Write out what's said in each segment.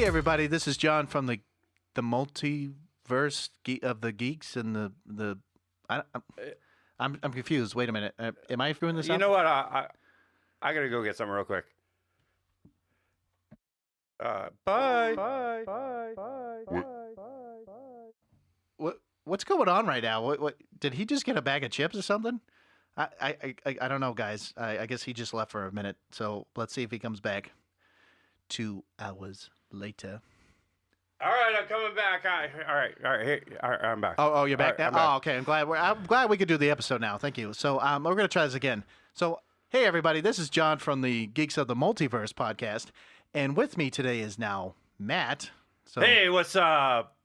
everybody, this is John from the multiverse of the geeks and the. I'm confused. Wait a minute. Am I doing this? You know what? I gotta go get something real quick. Bye. What's going on right now? What did he just get a bag of chips or something? I don't know, guys. I guess he just left for a minute. So let's see if he comes back 2 hours later. All right, I'm coming back. All right, I'm back. Oh, you're back now? I'm back. Oh, okay. I'm glad we could do the episode now. Thank you. So we're gonna try this again. So hey, everybody, this is John from the Geeks of the Multiverse podcast, and with me today is now Matt. So Hey, what's up?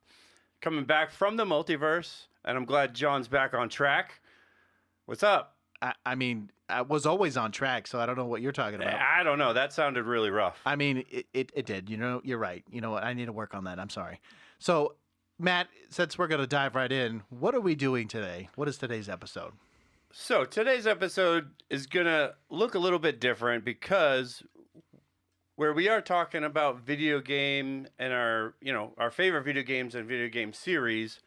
Coming back from the multiverse, and I'm glad John's back on track. What's up? I mean, I was always on track, so I don't know what you're talking about. I don't know. That sounded really rough. I mean, it did. You know, you're right. You know what? I need to work on that. I'm sorry. So, Matt, since we're going to dive right in, what are we doing today? What is today's episode? So today's episode is gonna look a little bit different because where we are talking about video game and our favorite video games and video game series,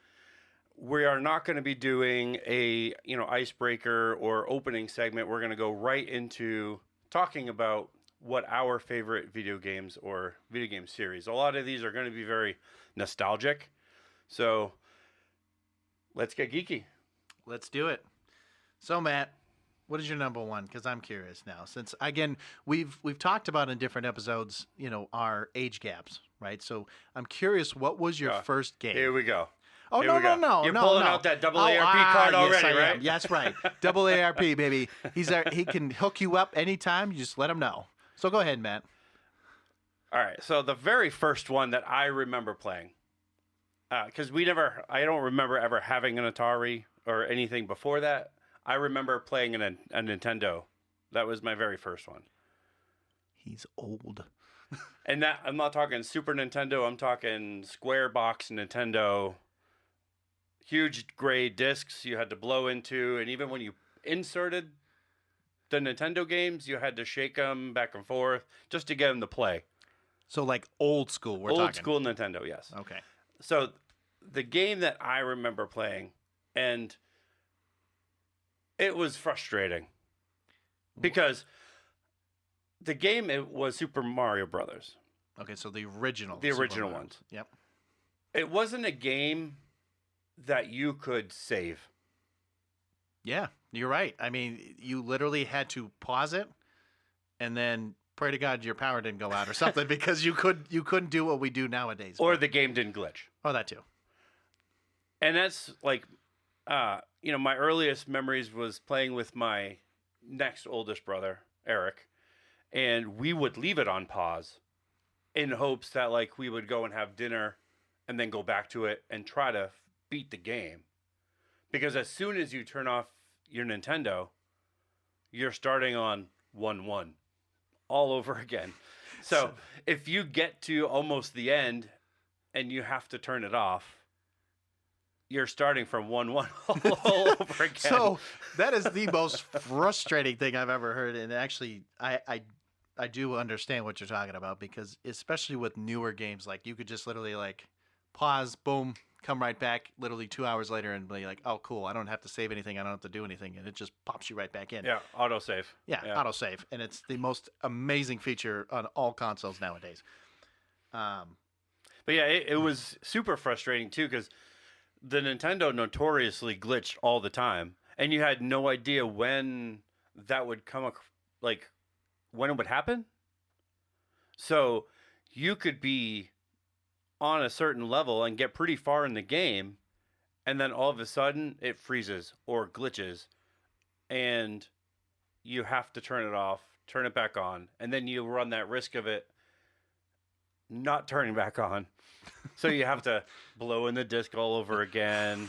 we are not going to be doing a icebreaker or opening segment. We're going to go right into talking about what our favorite video games or video game series. A lot of these are going to be very nostalgic. So let's get geeky. Let's do it. So, Matt, what is your number one? Because I'm curious now. Since again, we've talked about in different episodes, our age gaps, right? So I'm curious, what was your first game? Here we go. Oh, Here no. You're pulling out that double ARP card already, yes, right? Yes, right. Double ARP, baby. He can hook you up anytime. You just let him know. So go ahead, Matt. All right. So the very first one that I remember playing, because I don't remember ever having an Atari or anything before that. I remember playing a Nintendo. That was my very first one. He's old. And that I'm not talking Super Nintendo. I'm talking square box Nintendo. Huge gray discs you had to blow into, and even when you inserted the Nintendo games, you had to shake them back and forth just to get them to play. So like old school, we're talking. Old school Nintendo, yes. Okay. So the game that I remember playing, and it was frustrating because the game was Super Mario Brothers. Okay, so the original. The original ones. Yep. It wasn't a game that you could save. Yeah, you're right. I mean, you literally had to pause it and then pray to God your power didn't go out or something because you couldn't do what we do nowadays. Or the game didn't glitch. Oh, that too. And that's like, my earliest memories was playing with my next oldest brother, Eric, and we would leave it on pause in hopes that like we would go and have dinner and then go back to it and try to beat the game. Because as soon as you turn off your Nintendo, you're starting on 1-1 all over again. So if you get to almost the end and you have to turn it off, you're starting from 1-1 all over again. So that is the most frustrating thing I've ever heard. And actually, I do understand what you're talking about because especially with newer games, like you could just literally like pause, boom, come right back literally 2 hours later and be like, oh, cool. I don't have to save anything. I don't have to do anything. And it just pops you right back in. Yeah, autosave. Yeah, autosave. And it's the most amazing feature on all consoles nowadays. But yeah, it was super frustrating too because the Nintendo notoriously glitched all the time. And you had no idea when that would when it would happen. So you could be on a certain level and get pretty far in the game, and then all of a sudden it freezes or glitches, and you have to turn it off, turn it back on, and then you run that risk of it not turning back on. So you have to blow in the disc all over again,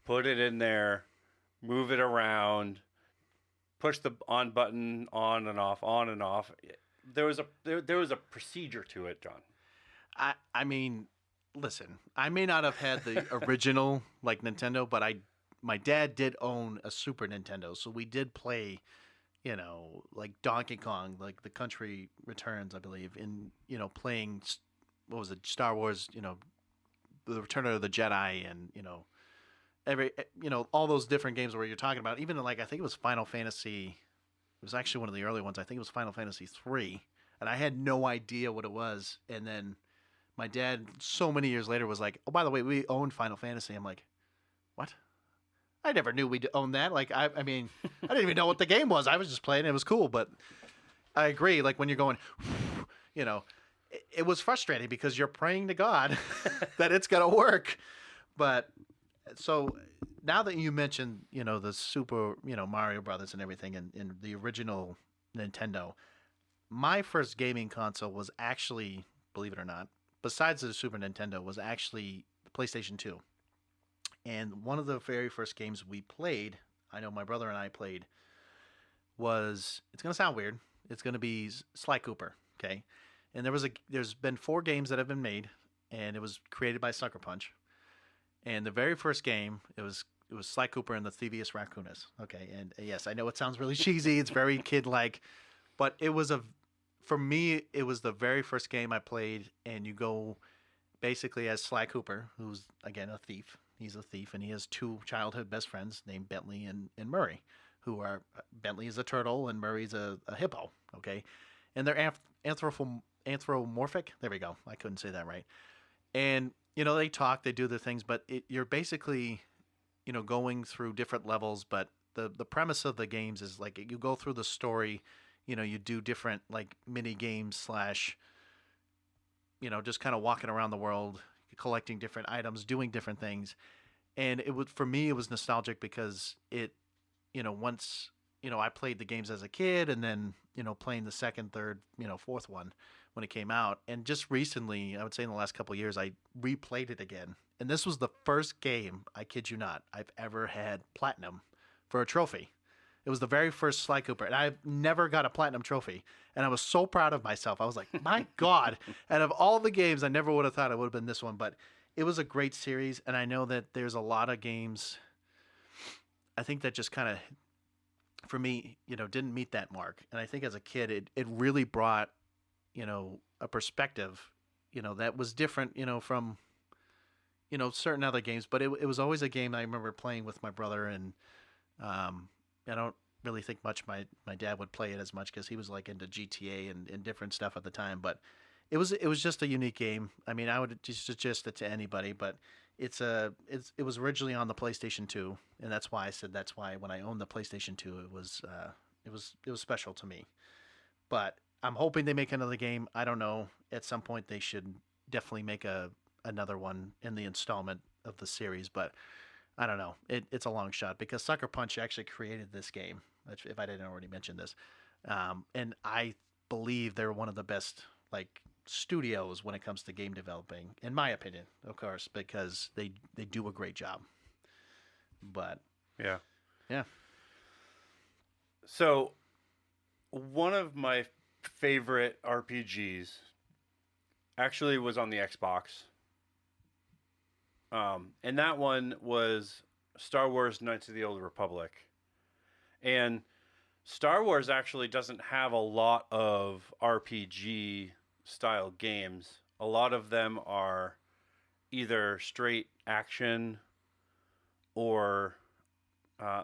put it in there, move it around, push the on button on and off, on and off. There was a procedure to it, John. I mean, listen, I may not have had the original like Nintendo, but my dad did own a Super Nintendo, so we did play, like Donkey Kong, like the Country Returns, I believe, in playing what was it, Star Wars, the Return of the Jedi, and every all those different games where you're talking about, even like I think it was Final Fantasy. It was actually one of the early ones. I think it was Final Fantasy 3, and I had no idea what it was. And then my dad, so many years later, was like, "Oh, by the way, we owned Final Fantasy." I'm like, "What? I never knew we owned that." Like, I mean, I didn't even know what the game was. I was just playing. It was cool, but I agree. Like when you're going, it was frustrating because you're praying to God that it's gonna work. But so now that you mentioned, the Super, Mario Brothers and everything, and the original Nintendo, my first gaming console was actually, believe it or not, besides the Super Nintendo, was actually the PlayStation 2. And one of the very first games we played, I know my brother and I played, was, it's gonna sound weird. It's gonna be Sly Cooper. Okay, and there's been 4 games that have been made, and it was created by Sucker Punch. And the very first game, it was Sly Cooper and the Thievius Raccoonus. Okay, and yes, I know it sounds really cheesy. It's very kid like, but for me, it was the very first game I played, and you go basically as Sly Cooper, who's again a thief. He's a thief, and he has 2 childhood best friends named Bentley and Murray, who are, Bentley is a turtle and Murray's a hippo. Okay, and they're anthropomorphic. There we go. I couldn't say that right. And they talk, they do their things, but you're basically going through different levels. But the premise of the games is like you go through the story. You do different like mini games slash just kind of walking around the world, collecting different items, doing different things. And for me, it was nostalgic because once, I played the games as a kid, and then, playing the second, third, fourth one when it came out. And just recently, I would say in the last couple of years, I replayed it again. And this was the first game, I kid you not, I've ever had platinum for a trophy. It was the very first Sly Cooper, and I've never got a platinum trophy. And I was so proud of myself. I was like, my God. And of all the games, I never would have thought it would have been this one. But it was a great series, and I know that there's a lot of games, I think, that just kind of, for me, didn't meet that mark. And I think as a kid, it really brought, a perspective, that was different, from, certain other games. But it was always a game I remember playing with my brother, and I don't really think my dad would play it as much because he was like into GTA and different stuff at the time. But it was just a unique game. I mean, I would just suggest it to anybody, but it was originally on the PlayStation 2, and that's why when I owned the PlayStation 2, it was special to me. But I'm hoping they make another game. I don't know. At some point, they should definitely make another one in the installment of the series, but I don't know. It's a long shot because Sucker Punch actually created this game, if I didn't already mention this. And I believe they're one of the best like studios when it comes to game developing, in my opinion, of course, because they do a great job. But Yeah. yeah, So, one of my favorite RPGs actually was on the Xbox. And that one was Star Wars Knights of the Old Republic. And Star Wars actually doesn't have a lot of RPG style games. A lot of them are either straight action or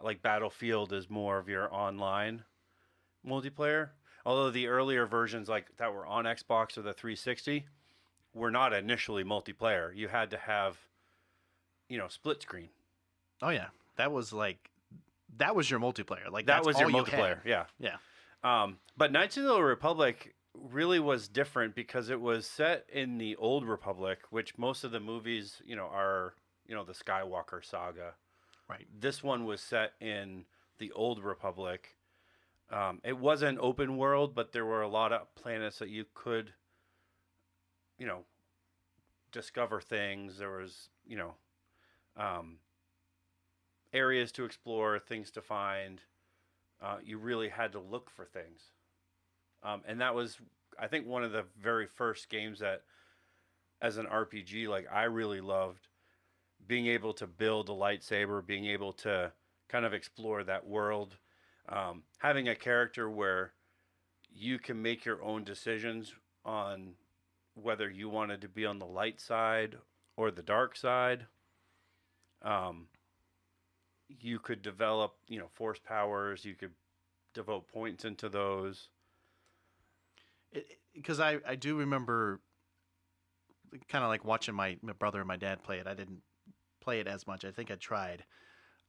like Battlefield is more of your online multiplayer. Although the earlier versions like that were on Xbox or the 360 were not initially multiplayer. You had to have split screen. oh yeah, that was your multiplayer. Like That that's was all your you multiplayer. had. Yeah. Yeah, But Knights of the Old Republic really was different because it was set in the Old Republic, which most of the movies, are, the Skywalker saga. right. This one was set in the Old Republic. It wasn't open world, but there were a lot of planets that you could, discover things. There was, areas to explore, things to find. You really had to look for things. And that was, I think, one of the very first games that, as an RPG, like I really loved being able to build a lightsaber, being able to kind of explore that world, having a character where you can make your own decisions on whether you wanted to be on the light side or the dark side. Um, you could develop, force powers. You could devote points into those. Because I do remember kind of like watching my brother and my dad play it. I didn't play it as much. I think I tried.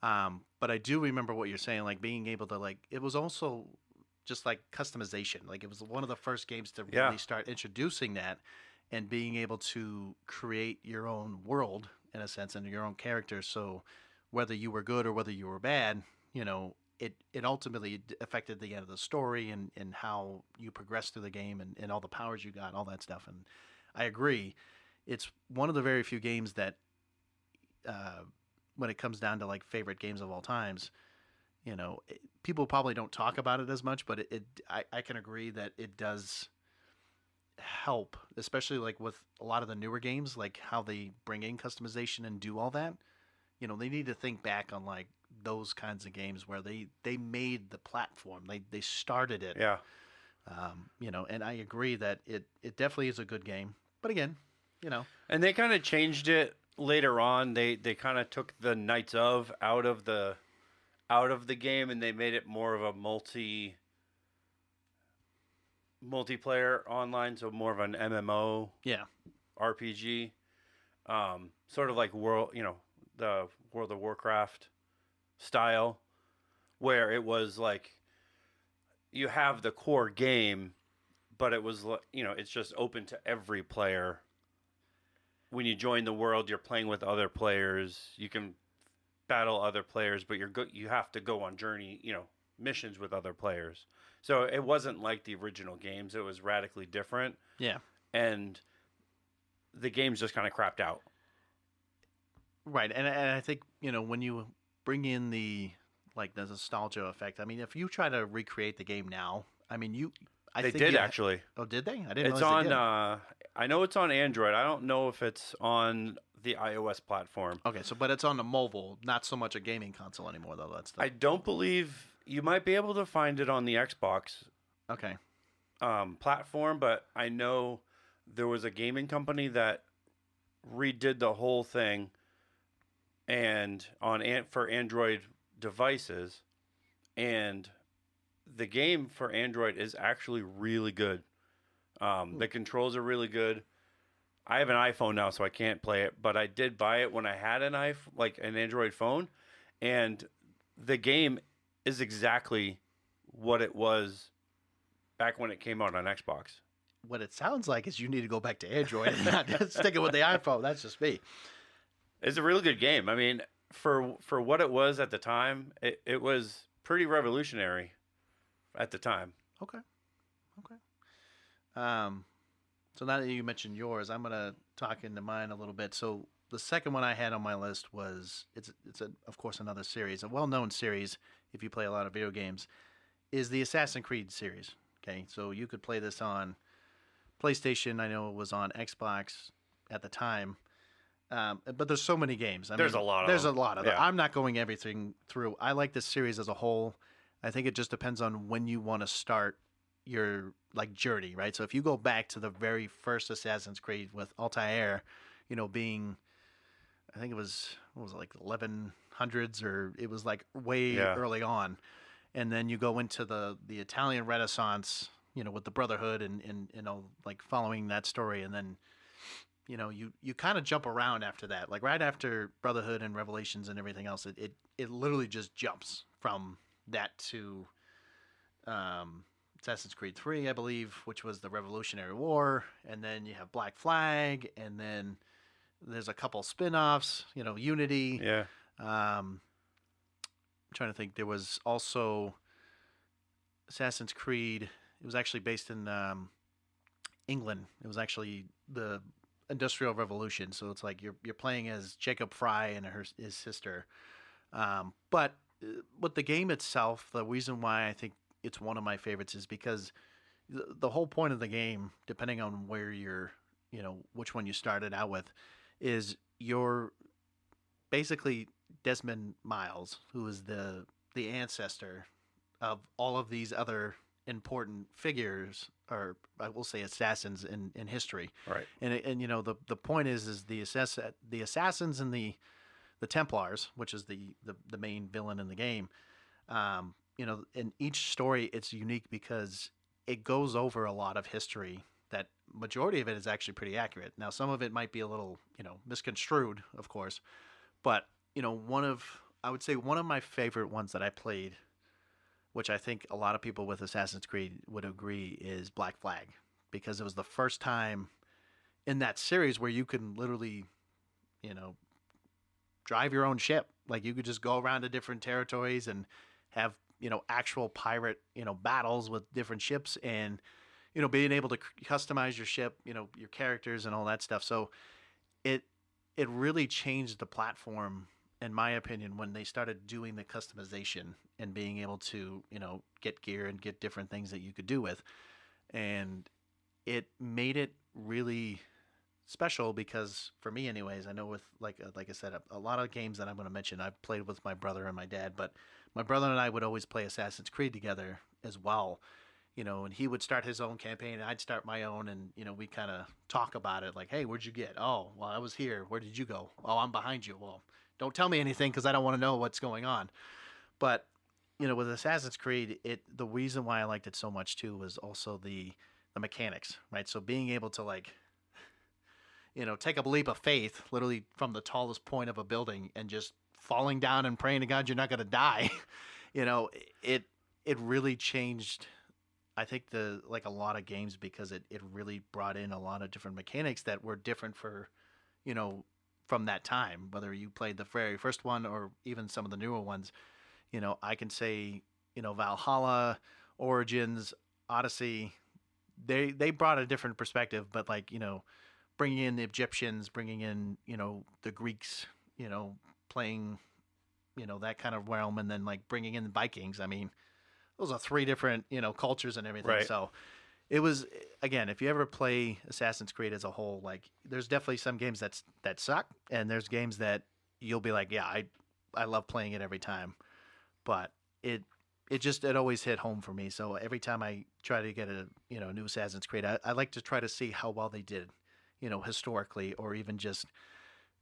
But I do remember what you're saying, like being able to like it was also just like customization. Like it was one of the first games to Yeah. really start introducing that and being able to create your own world in a sense and your own character. So whether you were good or whether you were bad, it ultimately affected the end of the story and how you progressed through the game and all the powers you got, all that stuff. And I agree. It's one of the very few games that uh, when it comes down to like favorite games of all times, people probably don't talk about it as much, but I can agree that it does help, especially like with a lot of the newer games, like how they bring in customization and do all that. They need to think back on like those kinds of games where they made the platform, they started it. Yeah. And I agree that it definitely is a good game. But again, And they kind of changed it later on. They kind of took the Knights of out of the game, and they made it more of a multiplayer online, so more of an MMO yeah, RPG, sort of like the World of Warcraft style, where it was like you have the core game, but it was it's just open to every player. When you join the world, you're playing with other players. You can battle other players, but you have to go on missions with other players. So it wasn't like the original games. It was radically different. yeah. And the games just kind of crapped out. Right, and I think when you bring in the nostalgia effect. I mean, if you try to recreate the game now, I mean, I They think did actually. Oh, did they? I didn't It's realize on. they did. I know it's on Android. I don't know if it's on the iOS platform. Okay, so but it's on the mobile, not so much a gaming console anymore, though. That's the I don't believe you might be able to find it on the Xbox okay. platform, but I know there was a gaming company that redid the whole thing and for Android devices, and the game for Android is actually really good. The controls are really good. I have an iPhone now, so I can't play it, but I did buy it when I had an an Android phone, and the game is exactly what it was back when it came out on Xbox. What it sounds like is you need to go back to Android and not just sticking with the iPhone. That's just me. It's a really good game. I mean, for what it was at the time, it was pretty revolutionary at the time. Okay. Okay. So now that you mentioned yours, I'm gonna talk into mine a little bit. So the second one I had on my list was of course another series, a well-known series if you play a lot of video games, is the Assassin's Creed series. Okay, so you could play this on PlayStation. I know it was on Xbox at the time. But there's so many games. There's a lot of There's them. a lot of them. Yeah. I'm not going everything through. I like this series as a whole. I think it just depends on when you want to start your journey, right? So if you go back to the very first Assassin's Creed with Altair, being, I think it was, what was it, like 1100s, or it was like way Yeah. early on, and then you go into the Italian Renaissance, with the Brotherhood and like following that story, and then you kind of jump around after that. Like right after Brotherhood and Revelations and everything else, it literally just jumps from that to Assassin's Creed 3, I believe, which was the Revolutionary War, and then you have Black Flag, and then there's a couple spin-offs, Unity. Yeah. I'm trying to think. There was also Assassin's Creed. It was actually based in England. It was actually the Industrial Revolution. So it's like you're playing as Jacob Fry and his sister. But with the game itself, the reason why I think it's one of my favorites is because the whole point of the game, depending on where you're, which one you started out with, is you're basically Desmond Miles, who is the ancestor of all of these other important figures, or I will say assassins in history. Right. And you know the point is the assassins and the Templars, which is the main villain in the game. You know, in each story it's unique because it goes over a lot of history that majority of it is actually pretty accurate. Now some of it might be a little, you know, misconstrued, of course, but you know, I would say one of my favorite ones that I played, which I think a lot of people with Assassin's Creed would agree, is Black Flag, because it was the first time in that series where you can literally, you know, drive your own ship. Like you could just go around to different territories and have, you know, actual pirate, you know, battles with different ships, and you know, being able to customize your ship, you know, your characters and all that stuff. So it really changed the platform, in my opinion, when they started doing the customization and being able to, you know, get gear and get different things that you could do with. And it made it really special because for me anyways, I know with like I said, a lot of games that I'm going to mention I've played with my brother and my dad, but my brother and I would always play Assassin's Creed together as well. You know, and he would start his own campaign and I'd start my own, and you know, we kind of talk about it like, hey, where'd you get? Oh, well, I was here. Where did you go? Oh, I'm behind you. Well, don't tell me anything because I don't want to know what's going on. But you know, with Assassin's Creed, the reason why I liked it so much too was also the mechanics, right? So being able to, like, you know, take a leap of faith, literally from the tallest point of a building and just falling down and praying to God you're not going to die. You know, it really changed, I think, like a lot of games, because it really brought in a lot of different mechanics that were different for, you know, from that time, whether you played the very first one or even some of the newer ones. You know, I can say, you know, Valhalla, Origins, Odyssey, they brought a different perspective, but like, you know, bringing in the Egyptians, bringing in, you know, the Greeks, you know, playing, you know, that kind of realm, and then like bringing in the Vikings. I mean, those are three different, you know, cultures and everything. Right. So it was, again, if you ever play Assassin's Creed as a whole, like there's definitely some games that suck, and there's games that you'll be like, yeah, I love playing it every time. But it always hit home for me. So every time I try to get a, you know, new Assassin's Creed, I like to try to see how well they did, you know, historically, or even just,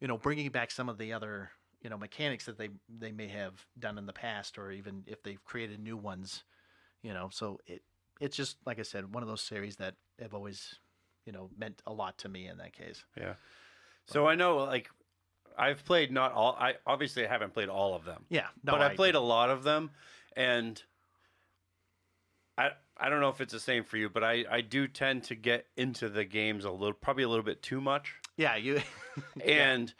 you know, bringing back some of the other, you know, mechanics that they may have done in the past, or even if they've created new ones, you know. So it's just, like I said, one of those series that have always, you know, meant a lot to me in that case. Yeah. So I know, like, I've played not all. I obviously haven't played all of them. Yeah, no, but I've played a lot of them, and I don't know if it's the same for you, but I do tend to get into the games probably a little bit too much. Yeah, you. And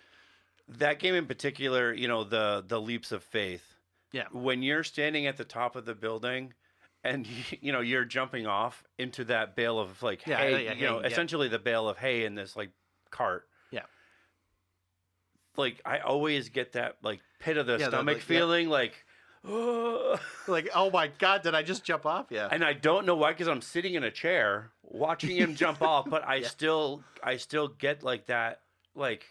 that game in particular, you know, the leaps of faith. Yeah. When you're standing at the top of the building, and you know, you're jumping off into that bale of like hay, you know, essentially the bale of hay in this like cart. Yeah. Like I always get that like pit of the stomach like, feeling, like, like, oh my God, did I just jump off? Yeah. And I don't know why, because I'm sitting in a chair watching him jump off, but I still get like that, like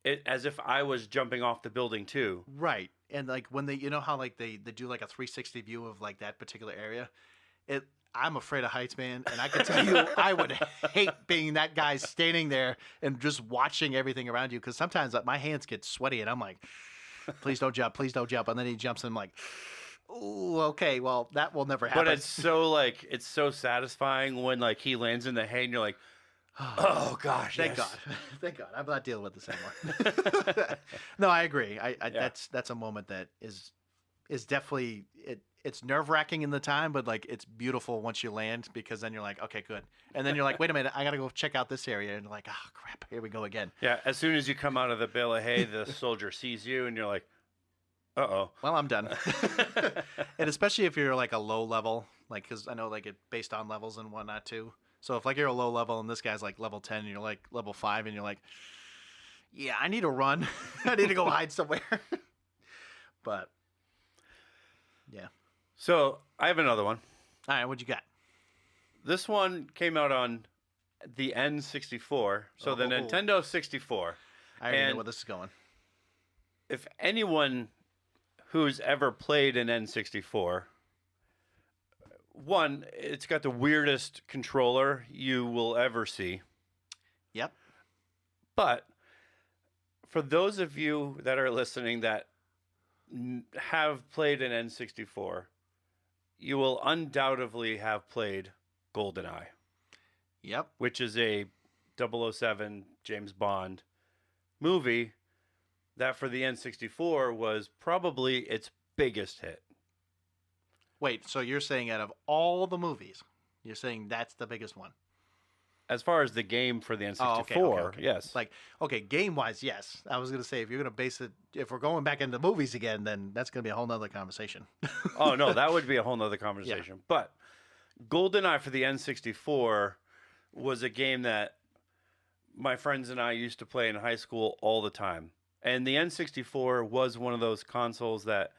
it as if I was jumping off the building too. Right. And like when they, you know how like they do like a 360 view of like that particular area, I'm afraid of heights, man. And I can tell you, I would hate being that guy standing there and just watching everything around you. Because sometimes my hands get sweaty and I'm like, please don't jump, please don't jump. And then he jumps and I'm like, oh, okay, well, that will never happen. But it's so satisfying when like he lands in the hay and you're like, oh gosh, thank God, thank God, I'm not dealing with this anymore. No, I agree. That's a moment that is definitely it's nerve wracking in the time, but like it's beautiful once you land, because then you're like, okay, good. And then you're like, wait a minute, I gotta go check out this area, and you're like, oh crap, here we go again. Yeah, as soon as you come out of the bale of hay, the soldier sees you, and you're like, uh-oh. Well, I'm done. And especially if you're like a low level, like, because I know like it based on levels and whatnot too. So if like you're a low level and this guy's like level 10 and you're like level 5 and you're like, yeah, I need to run. I need to go hide somewhere. But yeah. So I have another one. All right, what you got? This one came out on the N64, so the Nintendo 64. I already know where this is going. If anyone who's ever played an N64 one, it's got the weirdest controller you will ever see. Yep. But for those of you that are listening that have played an N64, you will undoubtedly have played GoldenEye, Yep. which is a 007 James Bond movie that for the N64 was probably its biggest hit. Wait, so you're saying out of all the movies, you're saying that's the biggest one? As far as the game for the N64, Oh, okay. yes. Like, okay, game-wise, yes. I was going to say, if you're going to base it, if we're going back into movies again, then that's going to be a whole nother conversation. Oh, no, that would be a whole nother conversation. Yeah. But GoldenEye for the N64 was a game that my friends and I used to play in high school all the time. And the N64 was one of those consoles that,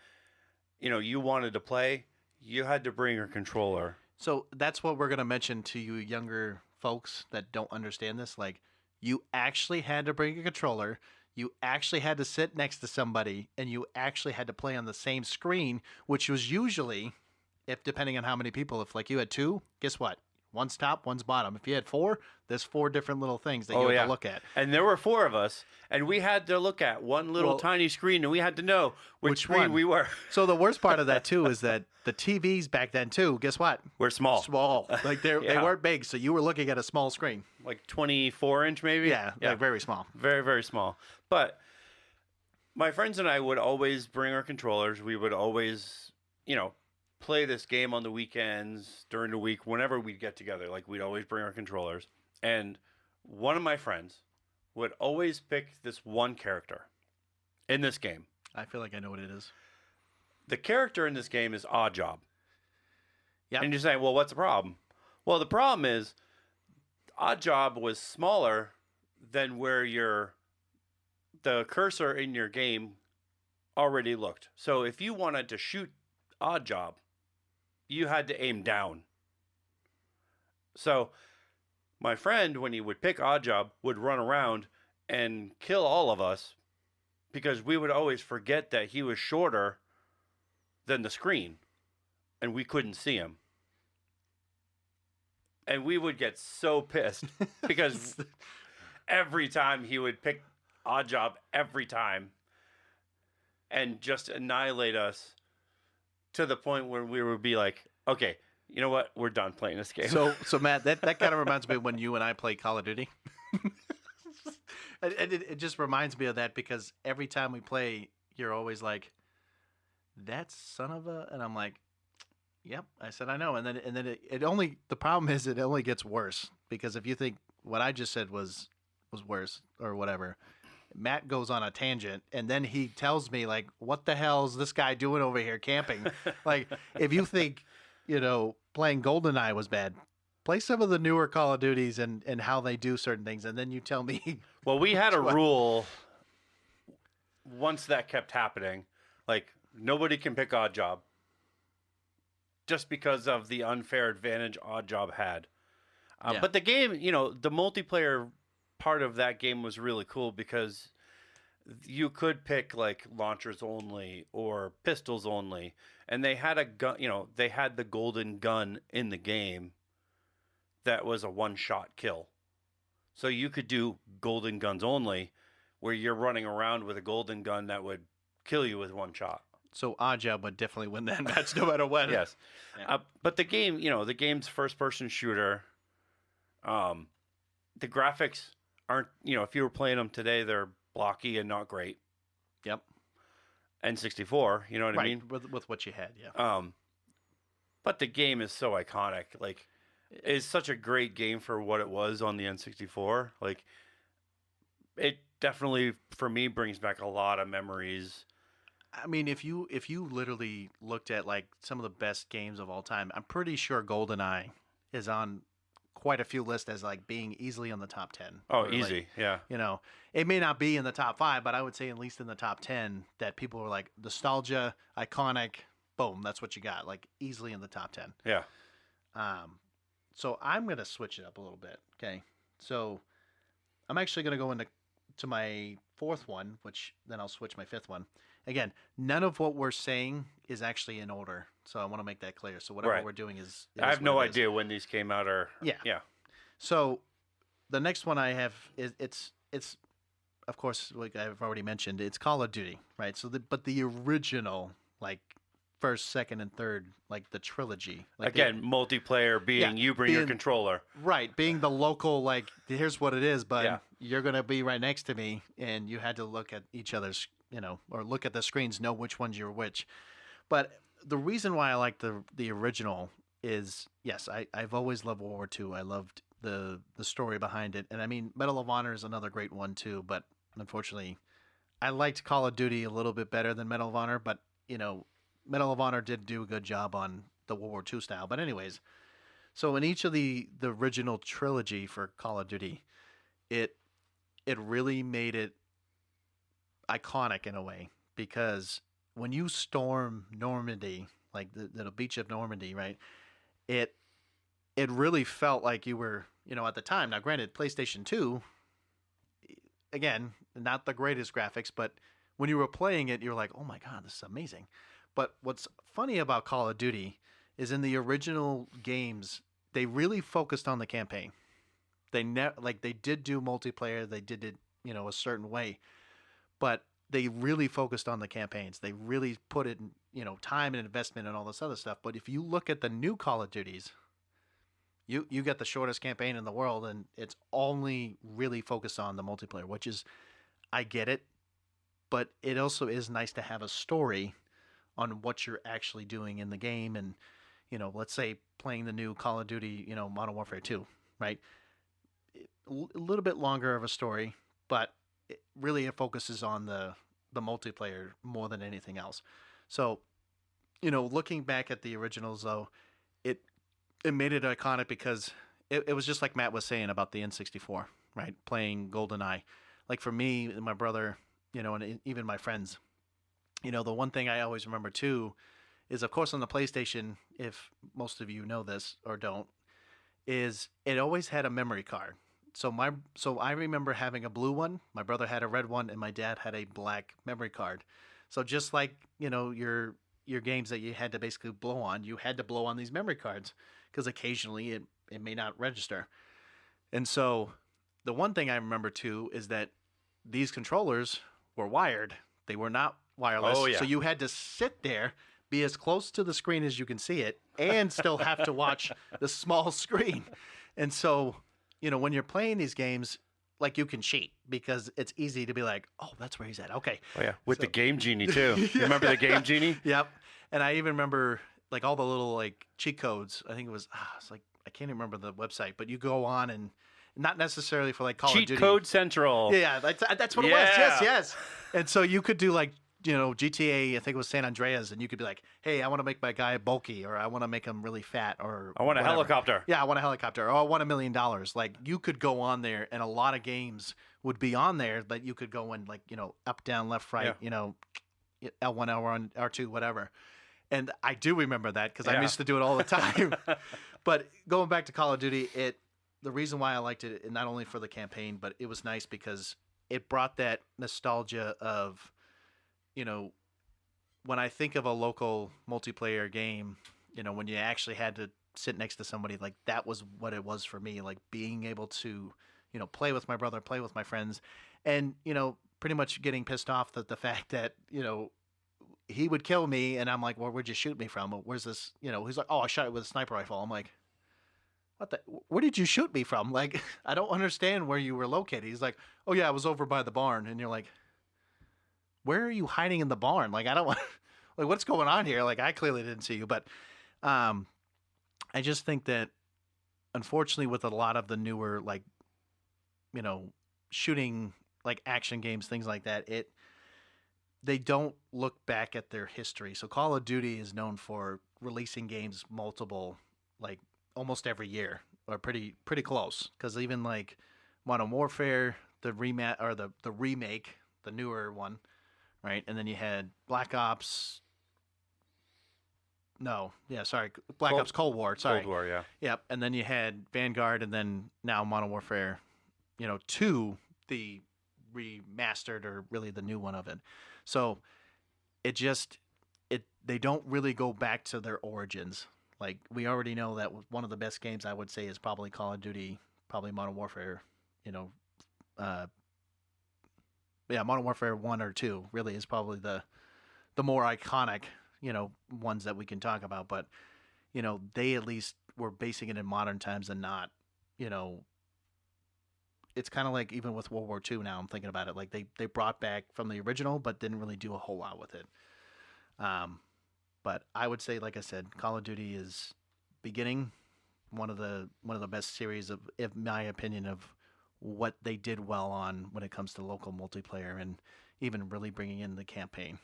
you know, you wanted to play, you had to bring your controller. So that's what we're going to mention to you younger folks that don't understand this. Like, you actually had to bring a controller, you actually had to sit next to somebody, and you actually had to play on the same screen, which was usually, if depending on how many people, if like you had two, guess what? One's top, one's bottom. If you had four, there's four different little things that you had to look at. And there were four of us, and we had to look at one little tiny screen, and we had to know which screen one? we were. So the worst part of that, too, is that the TVs back then, too, guess what? We're small. Small. Like, they weren't big, so you were looking at a small screen. Like 24-inch, maybe? Yeah, like very small. Very, very small. But my friends and I would always bring our controllers. We would always, you know, play this game on the weekends, during the week, whenever we'd get together. Like, we'd always bring our controllers. And one of my friends would always pick this one character in this game. I feel like I know what it is. The character in this game is Oddjob. Yeah. And you're saying, well, what's the problem? Well, the problem is Oddjob was smaller than where the cursor in your game already looked. So if you wanted to shoot Oddjob, you had to aim down. So my friend, when he would pick Oddjob, would run around and kill all of us because we would always forget that he was shorter than the screen and we couldn't see him. And we would get so pissed because every time he would pick Oddjob every time and just annihilate us to the point where we would be like, okay, you know what? We're done playing this game. So Matt, that kind of reminds me of when you and I played Call of Duty. And it just reminds me of that because every time we play, you're always like, that son of a... And I'm like, yep. I said, I know. And then it only... The problem is it only gets worse because if you think what I just said was worse or whatever... Matt goes on a tangent, and then he tells me, like, what the hell is this guy doing over here camping? Like, if you think, you know, playing GoldenEye was bad, play some of the newer Call of Duties and how they do certain things, and then you tell me. Well, we had a rule once that kept happening. Like, nobody can pick Oddjob just because of the unfair advantage Oddjob had. Yeah. But the game, you know, the multiplayer part of that game was really cool because you could pick like launchers only or pistols only, and they had a gun, you know, they had the golden gun in the game that was a one-shot kill. So you could do golden guns only where you're running around with a golden gun that would kill you with one shot. So Oddjob would definitely win that match no matter what. Yes. Yeah. But the game, you know, the game's first-person shooter. The graphics aren't, you know, if you were playing them today, they're blocky and not great. Yep. N64, you know what I mean? With what you had, yeah. But the game is so iconic. Like, it's such a great game for what it was on the N64. Like, it definitely, for me, brings back a lot of memories. I mean, if you literally looked at like some of the best games of all time, I'm pretty sure GoldenEye is on quite a few lists as like being easily on the top 10. Oh, easy. Like, yeah. You know, it may not be in the top 5, but I would say at least in the top 10 that people are like nostalgia, iconic, boom, that's what you got. Like easily in the top 10. Yeah. So I'm going to switch it up a little bit. Okay. So I'm actually going to go to my fourth one, which then I'll switch my fifth one. Again, none of what we're saying is actually in order. So I want to make that clear. So whatever Right. we're doing is I have no what it is. idea when these came out or Yeah. yeah. So the next one I have is it's of course, like I've already mentioned, it's Call of Duty, right? So but the original, like first, second, and third, like the trilogy, like Again, multiplayer being you bring your controller. right, being the local, like here's what it is, but Yeah. you're gonna be right next to me, and you had to look at each other's, or look at the screens, know which ones you're which. But the reason why I like the original is, yes, I've always loved World War II. I loved the story behind it, and I mean Medal of Honor is another great one too. But unfortunately, I liked Call of Duty a little bit better than Medal of Honor. But Medal of Honor did do a good job on the World War II style. But anyways, so in each of the original trilogy for Call of Duty, it really made it iconic in a way, because when you storm Normandy, like the beach of Normandy, right? It really felt like you were, at the time. Now, granted, PlayStation 2, again, not the greatest graphics, but when you were playing it, you're like, oh my God, this is amazing. But what's funny about Call of Duty is in the original games, they really focused on the campaign. They they did do multiplayer, they did it, a certain way, but they really focused on the campaigns. They really put it in, time and investment and all this other stuff. But if you look at the new Call of Duties, you get the shortest campaign in the world, and it's only really focused on the multiplayer, which is, I get it, but it also is nice to have a story on what you're actually doing in the game. And, let's say playing the new Call of Duty, Modern Warfare 2, right? A little bit longer of a story, but it focuses on the multiplayer more than anything else. So, looking back at the originals, though, it made it iconic because it was just like Matt was saying about the N64, right? Playing GoldenEye. Like for me and my brother, and even my friends, the one thing I always remember too is, of course, on the PlayStation, if most of you know this or don't, is it always had a memory card. So I remember having a blue one, my brother had a red one, and my dad had a black memory card. So just like, your games that you had to basically blow on, you had to blow on these memory cards, because occasionally it may not register. And so the one thing I remember too is that these controllers were wired. They were not wireless. Oh, yeah. So you had to sit there, be as close to the screen as you can see it, and still have to watch the small screen. And so, when you're playing these games, like, you can cheat because it's easy to be like, oh, that's where he's at. Okay. Oh yeah, with the Game Genie too. You remember the Game Genie? Yep. And I even remember like all the little like cheat codes. I think it was it's like, I can't even remember the website, but you go on, and not necessarily for like Call of Duty. Cheat Code Central. Yeah, that's what it was. Yes. And so you could do like, GTA, I think it was San Andreas, and you could be like, hey, I want to make my guy bulky, or I want to make him really fat, or I want a whatever. helicopter. Yeah, I want a helicopter, or I want $1 million. Like, you could go on there, and a lot of games would be on there that you could go in, like, up, down, left, right, L1, L1, R2, whatever. And I do remember that because I used to do it all the time. But going back to Call of Duty, the reason why I liked it, not only for the campaign, but it was nice because it brought that nostalgia of, when I think of a local multiplayer game, when you actually had to sit next to somebody, like, that was what it was for me. Like, being able to, play with my brother, play with my friends, and, pretty much getting pissed off that the fact that, he would kill me, and I'm like, well, where'd you shoot me from? Where's this? He's like, oh, I shot it with a sniper rifle. I'm like, where did you shoot me from? Like, I don't understand where you were located. He's like, oh yeah, I was over by the barn. And you're like, where are you hiding in the barn? Like, I don't want, like, what's going on here? Like, I clearly didn't see you. But I just think that, unfortunately, with a lot of the newer, like, shooting, like, action games, things like that, they don't look back at their history. So Call of Duty is known for releasing games multiple, like, almost every year, or pretty close. Because even like Modern Warfare, the remake, the newer one, right? And then you had Black Ops. No, yeah, sorry, Black Ops Cold War. Sorry, Cold War, yeah. Yep. And then you had Vanguard, and then now Modern Warfare, 2, the remastered, or really the new one of it. So they don't really go back to their origins. Like we already know that one of the best games I would say is probably Call of Duty, probably Modern Warfare. You know, uh, yeah, Modern Warfare 1 or 2 really is probably the more iconic, ones that we can talk about. But they at least were basing it in modern times and not, you know, it's kind of like even with World War II. Now I'm thinking about it, like they brought back from the original, but didn't really do a whole lot with it. Um, but I would say, like I said, Call of Duty is beginning one of the best series of, in my opinion, of what they did well on when it comes to local multiplayer and even really bringing in the campaign.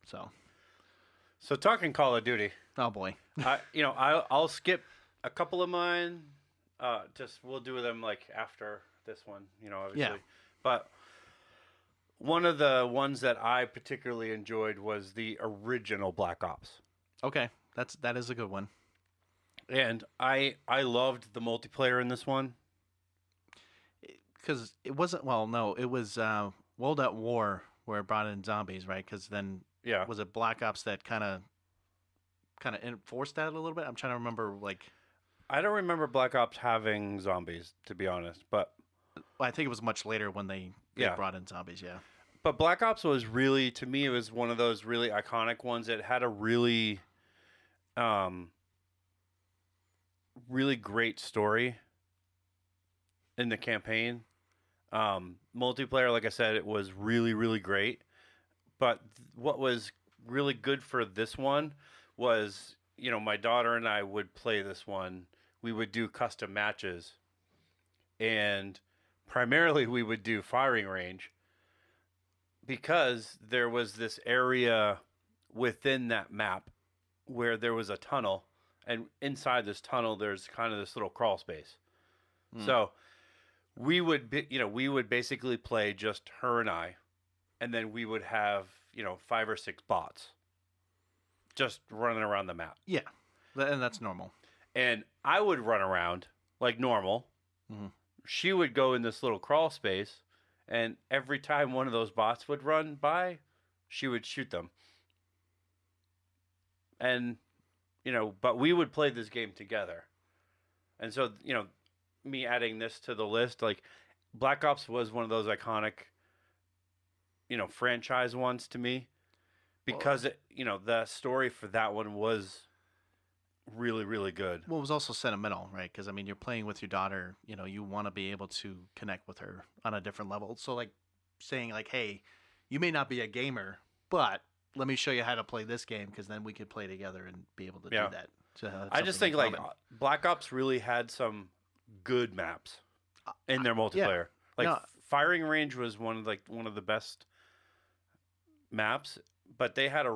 So talking Call of Duty, Oh boy, I'll skip a couple of mine. Just we'll do them like after this one, obviously. Yeah. But one of the ones that I particularly enjoyed was the original Black Ops. okay, that is a good one. And I loved the multiplayer in this one. Because it wasn't, well, no, it was World at War where it brought in zombies, right? Because then Yeah. was it Black Ops that kind of enforced that a little bit? I'm trying to remember. Like, I don't remember Black Ops having zombies, to be honest, but well, I think it was much later when they Yeah. brought in zombies. Yeah. But Black Ops was really, to me, it was one of those really iconic ones. It had a really, really great story in the campaign. Multiplayer, like I said, it was really, really great. But what was really good for this one was, my daughter and I would play this one. We would do custom matches. And primarily we would do firing range because there was this area within that map where there was a tunnel. And inside this tunnel, there's kind of this little crawl space. So we would we would basically play just her and I, and then we would have 5 or 6 bots just running around the map. Yeah, and that's normal. And I would run around like normal. Mhm. She would go in this little crawl space, and every time one of those bots would run by, she would shoot them. And but we would play this game together. And so me adding this to the list, like Black Ops was one of those iconic franchise ones to me because the story for that one was really, really good. Well, it was also sentimental, right? Because I mean, you're playing with your daughter. You want to be able to connect with her on a different level. So, like, saying like, "Hey, you may not be a gamer, but let me show you how to play this game, because then we could play together and be able to do that." So I just think like Black Ops really had some good maps in their multiplayer. Firing range was one of the best maps, but they had a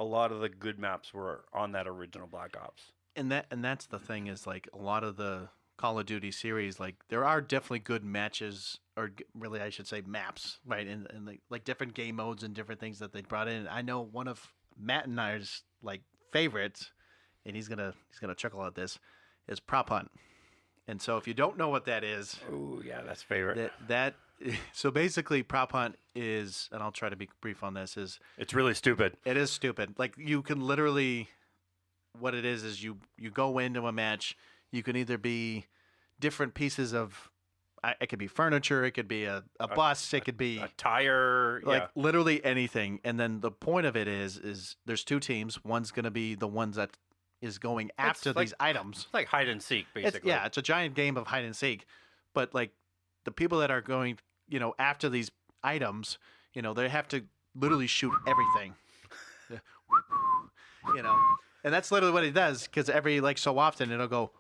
lot of the good maps were on that original Black Ops. And that's the thing is, like, a lot of the Call of Duty series, like, there are definitely good matches, or really I should say maps, right? And like different game modes and different things that they brought in. I know one of Matt and I's like favorites, and he's gonna chuckle at this, is Prop Hunt. And so if you don't know what that is, oh yeah, that's favorite. So basically Prop Hunt is, and I'll try to be brief on this, is it's really stupid. It is stupid. Like, you can literally, what it is you go into a match. You can either be different pieces of, it could be furniture, it could be a bus, it could be a tire, like literally anything. And then the point of it is there's 2 teams. One's going to be the ones that is going after these items. It's like hide and seek, basically. It's a giant game of hide and seek. But like the people that are going, after these items, they have to literally shoot everything. And that's literally what it does, because every like so often it'll go,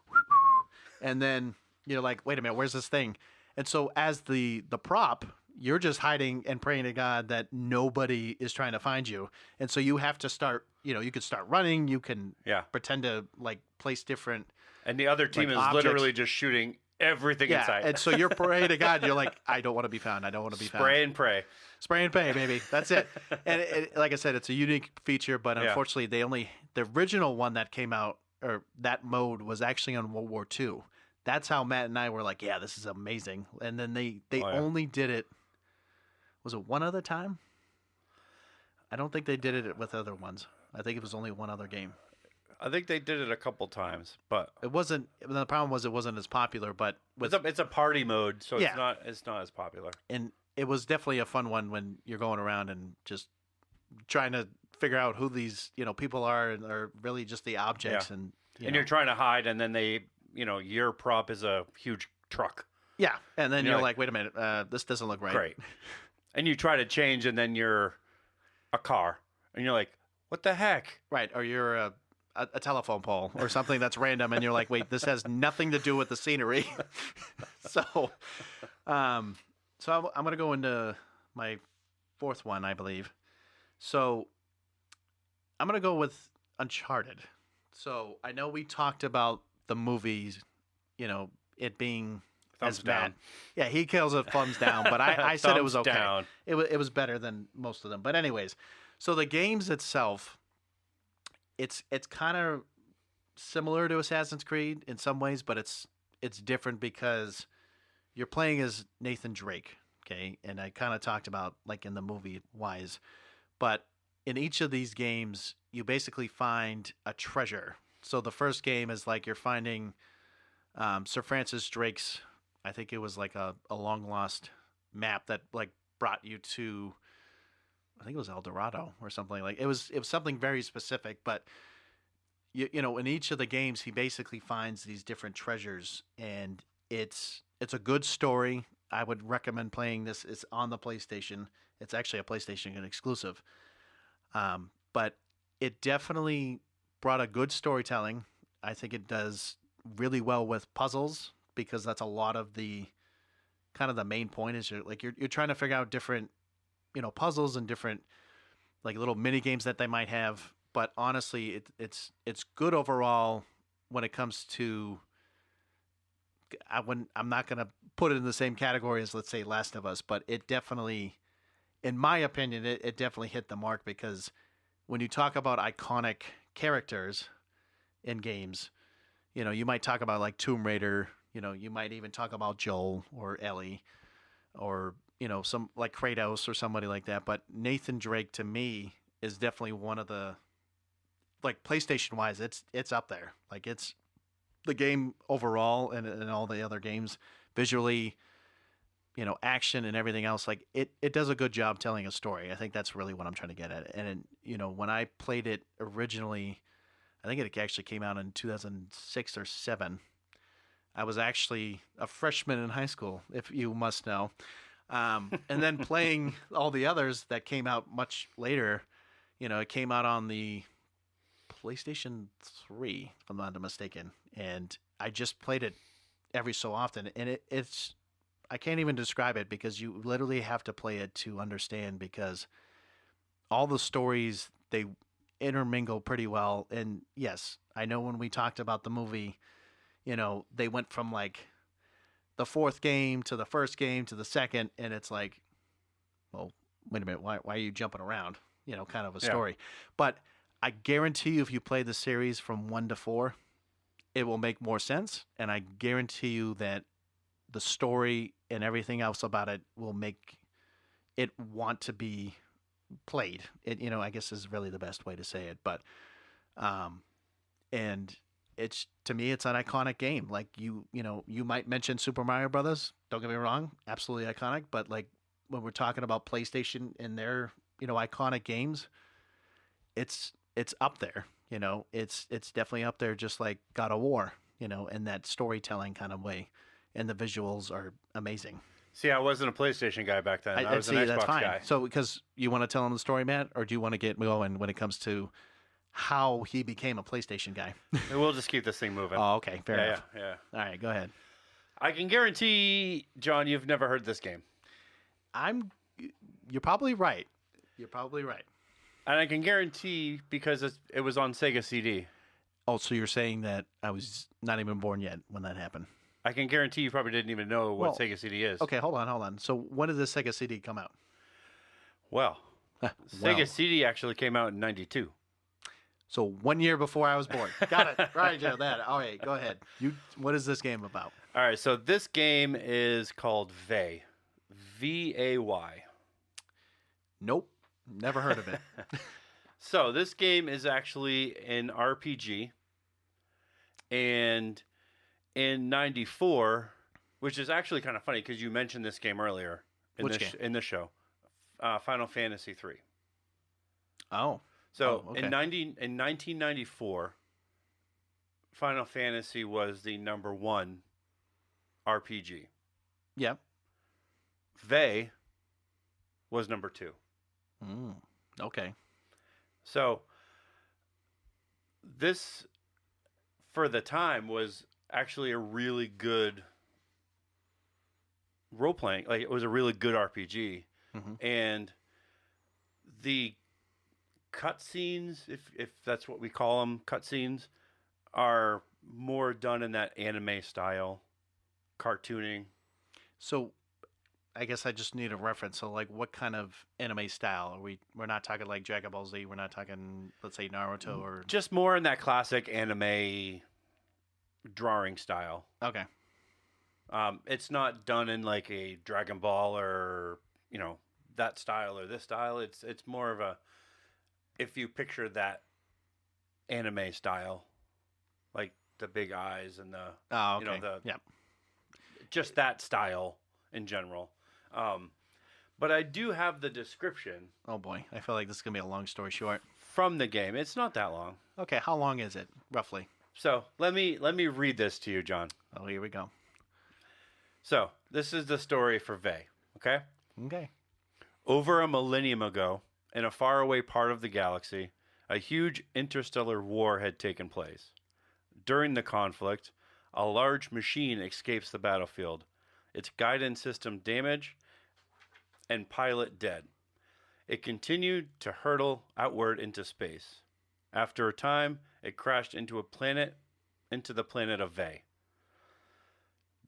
and then you're like, wait a minute, where's this thing? And so as the prop, you're just hiding and praying to God that nobody is trying to find you. And so you have to start, you could start running, you can pretend to like place different. And the other team is objects. Literally just shooting everything inside. And so you're praying to God, you're like, I don't want to be found. I don't want to be found. Spray and pray. Spray and pray, baby. That's it. And like I said, it's a unique feature, but unfortunately the original one that came out, or that mode, was actually on World War II. That's how Matt and I were like, yeah, this is amazing. And then they only did it, was it one other time? I don't think they did it with other ones. I think it was only one other game. I think they did it a couple times, but It wasn't. The problem was it wasn't as popular. But with it's a party mode, so Yeah. it's not as popular. and it was definitely a fun one when you're going around and just trying to figure out who these people are, and are really just the objects. And And you're trying to hide, and then your prop is a huge truck. yeah, and then you're you're like, like, wait a minute, this doesn't look right. Great. And you try to change, and then you're a car, and you're like, what the heck? Right, or you're a telephone pole or something that's random, and you're like, wait, this has nothing to do with the scenery. so, I'm gonna go into my fourth one, I believe. So, I'm gonna go with Uncharted. So I know we talked about the movies, it being Thumbs as bad. down. Yeah, he kills it thumbs down, but I said it was Thumbs okay. down. It was better than most of them. But anyways, so the games itself, it's kind of similar to Assassin's Creed in some ways, but it's different because you're playing as Nathan Drake, okay? And I kind of talked about like in the movie wise, but in each of these games, you basically find a treasure. So the first game is like you're finding Sir Francis Drake's, I think it was like a long lost map that like brought you to, I think it was El Dorado or something. Like it was something very specific. But in each of the games, he basically finds these different treasures, and it's a good story. I would recommend playing this. It's on the PlayStation. It's actually a PlayStation exclusive. But it definitely brought a good storytelling. I think it does really well with puzzles, because that's a lot of the kind of the main point is you're trying to figure out different puzzles and different like little mini games that they might have. But honestly, it's good overall when it comes to. I'm not gonna put it in the same category as, let's say, Last of Us, but it definitely, in my opinion, it definitely hit the mark, because when you talk about iconic characters in games, you might talk about like Tomb Raider, you might even talk about Joel or Ellie, or some like Kratos or somebody like that. But Nathan Drake, to me, is definitely one of the, like, PlayStation wise, it's up there. Like, it's the game overall, and all the other games visually, action and everything else. Like it does a good job telling a story. I think that's really what I'm trying to get at. And when I played it originally, I think it actually came out in 2006 or 7. I was actually a freshman in high school, if you must know. And then playing all the others that came out much later, it came out on the PlayStation 3, if I'm not mistaken. And I just played it every so often. And it's, I can't even describe it, because you literally have to play it to understand, because all the stories, they intermingle pretty well. And yes, I know when we talked about the movie, they went from like the fourth game to the first game to the second, and it's like, well, wait a minute, why are you jumping around? Kind of a story. But I guarantee you, if you play the series from 1 to 4, it will make more sense. And I guarantee you that the story and everything else about it will make it want to be played. It, I guess is really the best way to say it. But, and it's, to me, it's an iconic game. Like you might mention Super Mario Brothers. Don't get me wrong, absolutely iconic. But like when we're talking about PlayStation and their, iconic games, it's up there. It's definitely up there, just like God of War. In that storytelling kind of way, and the visuals are amazing. See, I wasn't a PlayStation guy back then. I was an Xbox that's fine. guy. So, because you want to tell him the story, Matt, or do you want to get going when it comes to how he became a PlayStation guy? We'll just keep this thing moving. Oh, okay, fair enough. Yeah. All right, go ahead. I can guarantee, John, you've never heard this game. You're probably right. You're probably right. And I can guarantee, because it was on Sega CD. Oh, so you're saying that I was not even born yet when that happened? I can guarantee you probably didn't even know what Sega CD is. Okay, hold on. So when did the Sega CD come out? Well, Sega CD actually came out in 92. So 1 year before I was born. Got it. Right, Joe, that. All right, go ahead. What is this game about? All right, so this game is called Vay. Vay. Nope. Never heard of it. So this game is actually an RPG, and in '94, which is actually kind of funny because you mentioned this game earlier Which game? in the show, Final Fantasy III. Oh. So Oh, okay. in 1994, Final Fantasy was the #1 RPG. Yep. Vey was #2. Okay. So this, for the time, was actually a really good role playing. Like, it was a really good RPG, and the cutscenes, if that's what we call them, cutscenes, are more done in that anime style, cartooning. So, I guess I just need a reference. So, like, what kind of anime style are we? We're not talking like Dragon Ball Z. We're not talking, let's say, Naruto or. Just more in that classic anime drawing style. Okay. It's not done in like a Dragon Ball or that style or this style. It's more of a, if you picture that anime style, like the big eyes and the just that style in general. But I do have the description. Oh boy, I feel like this is gonna be a long story short. From the game. It's not that long. Okay, how long is it roughly? So let me read this to you, John. Oh, here we go. So this is the story for Vey. Okay. Okay. Over a millennium ago, in a faraway part of the galaxy, a huge interstellar war had taken place. During the conflict, a large machine escapes the battlefield, its guidance system damaged, and pilot dead. It continued to hurtle outward into space. After a time, it crashed into the planet of Vey.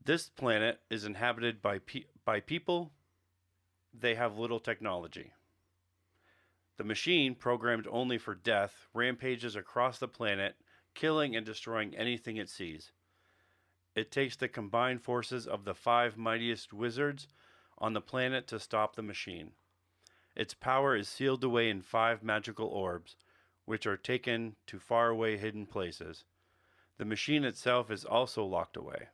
This planet is inhabited by people. They have little technology. The machine, programmed only for death, rampages across the planet, killing and destroying anything it sees. It takes the combined forces of the 5 mightiest wizards on the planet to stop the machine. Its power is sealed away in 5 magical orbs, which are taken to faraway hidden places. The machine itself is also locked away.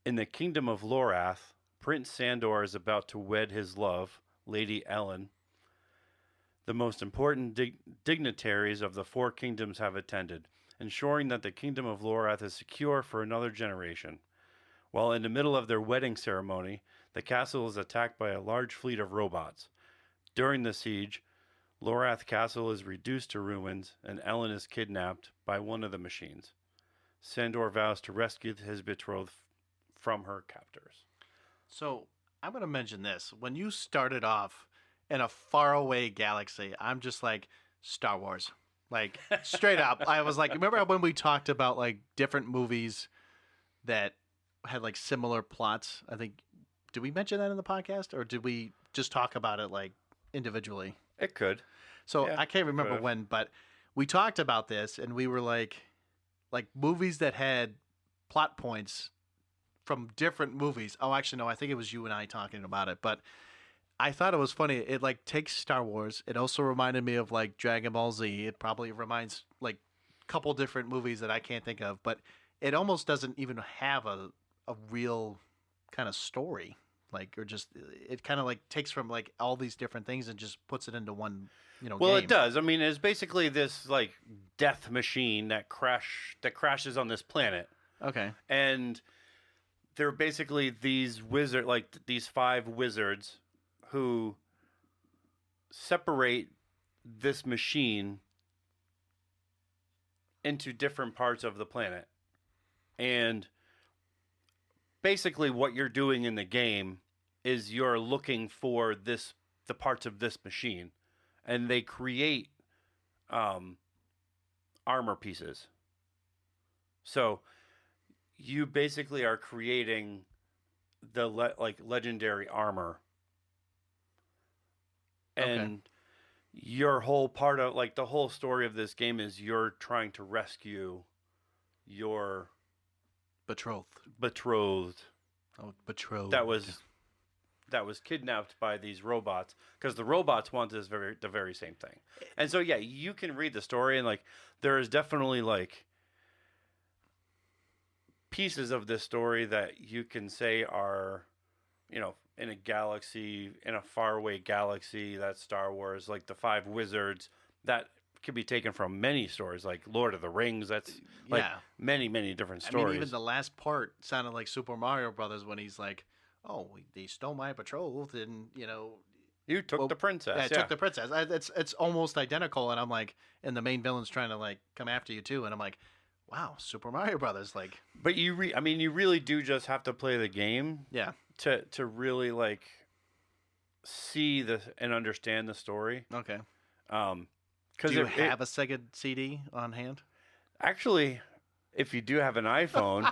In the kingdom of Lorath, Prince Sandor is about to wed his love, Lady Ellen. The most important dignitaries of the 4 kingdoms have attended, ensuring that the kingdom of Lorath is secure for another generation. While in the middle of their wedding ceremony, the castle is attacked by a large fleet of robots. During the siege, Lorath Castle is reduced to ruins, and Ellen is kidnapped by one of the machines. Sandor vows to rescue his betrothed from her captors. So I'm gonna mention this. When you started off in a faraway galaxy, I'm just like Star Wars. Like straight up. I was like, remember when we talked about like different movies that had like similar plots? I think did we mention that in the podcast or did we just talk about it like individually? It could. So Yeah, I can't remember could've. when, but we talked about this and we were like movies that had plot points from different movies. Oh, actually, no, I think it was you and I talking about it, but I thought it was funny. It like takes Star Wars. It also reminded me of like Dragon Ball Z. It probably reminds like a couple different movies that I can't think of, but it almost doesn't even have a real kind of story. Like, or just it kind of like takes from like all these different things and just puts it into one, Well, game. it does. I mean, it's basically this like death machine that crashes on this planet, Okay. and they're basically these these 5 wizards who separate this machine into different parts of the planet. And basically what you're doing in the game is you're looking for the parts of this machine, and they create armor pieces. So you basically are creating the legendary armor, and your whole part of like the whole story of this game is you're trying to rescue your Betrothed. betrothed Oh, betrothed. that was that was kidnapped by these robots because the robots want the very same thing. And so yeah, you can read the story and like there is definitely like pieces of this story that you can say are, in a galaxy, in a faraway galaxy, that's Star Wars, like the Five Wizards, that could be taken from many stories, like Lord of the Rings. That's like many, many different stories. I mean, even the last part sounded like Super Mario Brothers when he's like, "Oh, they stole my betrothed," and you took the princess. Yeah, I took the princess. It's almost identical, and I'm like, and the main villain's trying to like come after you too, and I'm like, wow, Super Mario Brothers, like. But you really do just have to play the game, yeah, to really like see and understand the story. Okay. Because do you have a Sega CD on hand? Actually, if you do have an iPhone,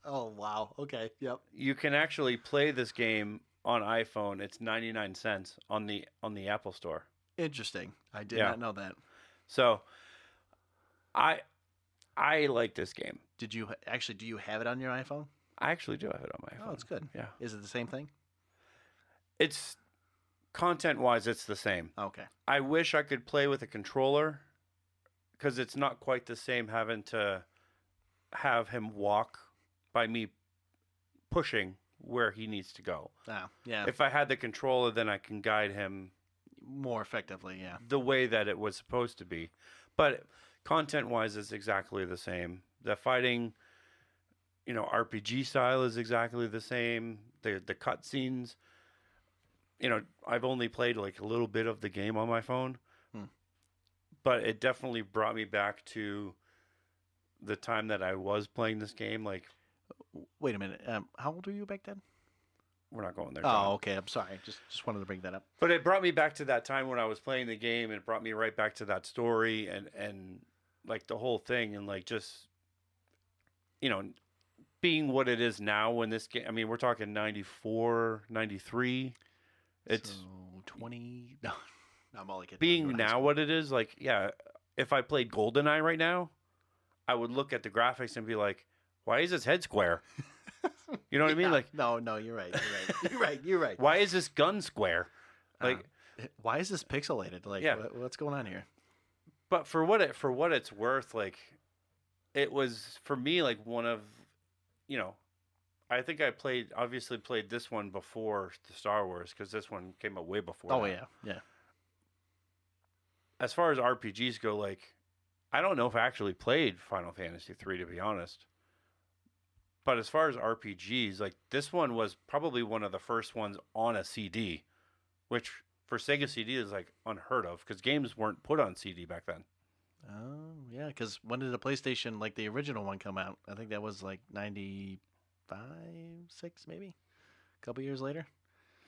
oh wow, okay, yep, you can actually play this game on iPhone. It's 99 cents on the Apple Store. Interesting. I did not know that. So, I like this game. Do you have it on your iPhone? I actually do have it on my iPhone. Oh, it's good. Yeah. Is it the same thing? It's content-wise, it's the same. Okay. I wish I could play with a controller because it's not quite the same having to have him walk by me pushing where he needs to go. Yeah. If I had the controller, then I can guide him more effectively, yeah. the way that it was supposed to be. But content-wise, it's exactly the same. The fighting, RPG style is exactly the same. The cutscenes, I've only played like a little bit of the game on my phone, but it definitely brought me back to the time that I was playing this game. Like, wait a minute, how old were you back then? We're not going there. Oh, okay. I'm sorry. Just wanted to bring that up. But it brought me back to that time when I was playing the game, and it brought me right back to that story and like the whole thing, and like just being what it is now. When this game, I mean, we're talking 94, 93. It's so 20. No, I'm all like being now what it is. Like, yeah, if I played GoldenEye right now, I would look at the graphics and be like, "Why is his head square?" You know what I mean? Like, no, you're right. You're right. Why is this gun square? Like, why is this pixelated? Like, what's going on here? But for what it's worth, like, it was for me like one of, I think I obviously played this one before the Star Wars because this one came out way before. Oh that. yeah. As far as RPGs go, like, I don't know if I actually played Final Fantasy 3 to be honest. But as far as RPGs, like, this one was probably one of the first ones on a CD, which for Sega CD is like unheard of because games weren't put on CD back then. Oh, yeah, because when did the PlayStation, like the original one, come out? I think that was like 95, 6 maybe? A couple years later.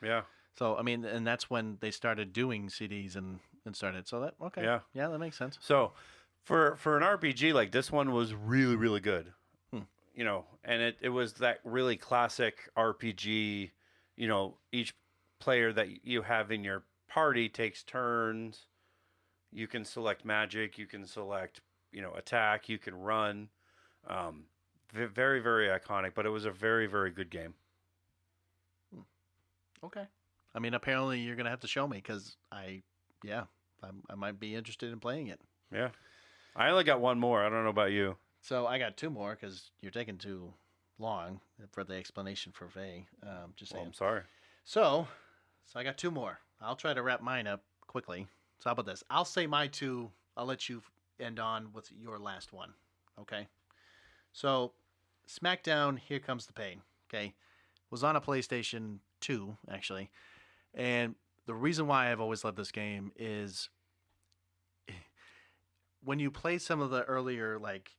Yeah. So, I mean, and that's when they started doing CDs and started. So, that, okay. Yeah, that makes sense. So, for an RPG, like, this one was really, really good. And it was that really classic RPG, each player that you have in your party takes turns. You can select magic, you can select, attack, you can run. Very, very iconic, but it was a very, very good game. Okay. I mean, apparently you're going to have to show me because I might be interested in playing it. Yeah. I only got one more. I don't know about you. So I got two more because you're taking too long for the explanation for Faye. Just saying. I'm sorry. So I got two more. I'll try to wrap mine up quickly. So how about this? I'll say my two. I'll let you end on with your last one. Okay. So SmackDown, Here Comes the Pain. Okay. Was on a PlayStation 2, actually. And the reason why I've always loved this game is when you play some of the earlier, like,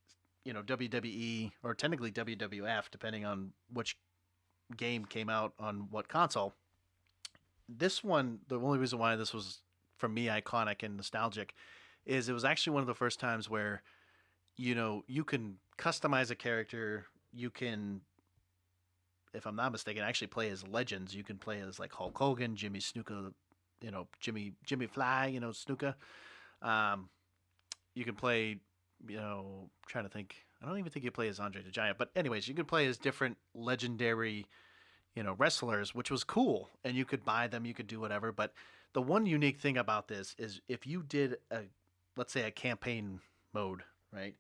WWE or technically WWF, depending on which game came out on what console. This one, the only reason why this was, for me, iconic and nostalgic is it was actually one of the first times where, you can customize a character. You can, if I'm not mistaken, actually play as legends. You can play as like Hulk Hogan, Jimmy Snuka, Jimmy Fly, Snuka. You can play, trying to think. I don't even think you play as Andre the Giant. But anyways, you can play as different legendary, wrestlers, which was cool, and you could buy them, you could do whatever. But the one unique thing about this is if you did let's say a campaign mode, right?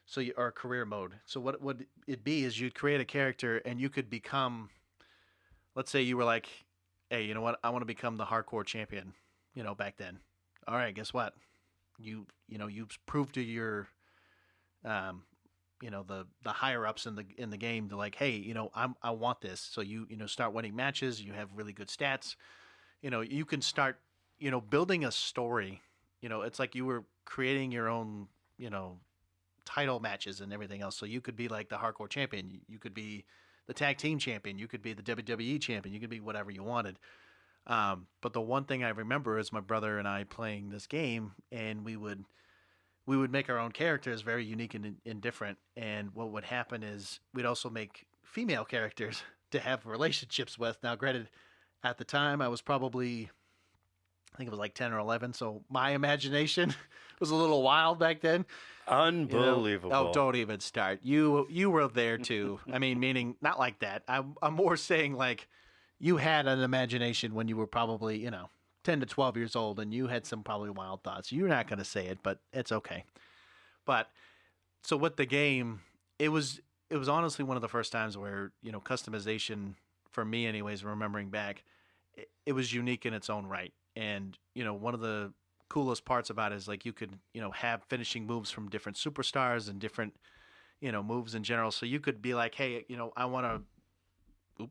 So or a career mode. So what would it be is you'd create a character and you could become, let's say you were like, hey, you know what? I want to become the hardcore champion, back then. All right, guess what? You've proved to your the higher ups in the game to like, hey, I want this. So you start winning matches, you have really good stats. You can start building a story. It's like you were creating your own, title matches and everything else. So you could be like the hardcore champion, you could be the tag team champion, you could be the WWE champion, you could be whatever you wanted. But the one thing I remember is my brother and I playing this game, and we would make our own characters, very unique and different. And what would happen is we'd also make female characters to have relationships with. Now, granted, at the time I was probably, I think it was like 10 or 11, so my imagination was a little wild back then. Unbelievable. Oh, don't even start. You were there too. I mean, meaning not like that. I'm more saying like you had an imagination when you were probably, 10 to 12 years old, and you had some probably wild thoughts. You're not going to say it, but it's okay. But so with the game, it was honestly one of the first times where, customization for me anyways, remembering back, it was unique in its own right. And, one of the coolest parts about it is like you could, have finishing moves from different superstars and different, moves in general. So you could be like, hey, I want to,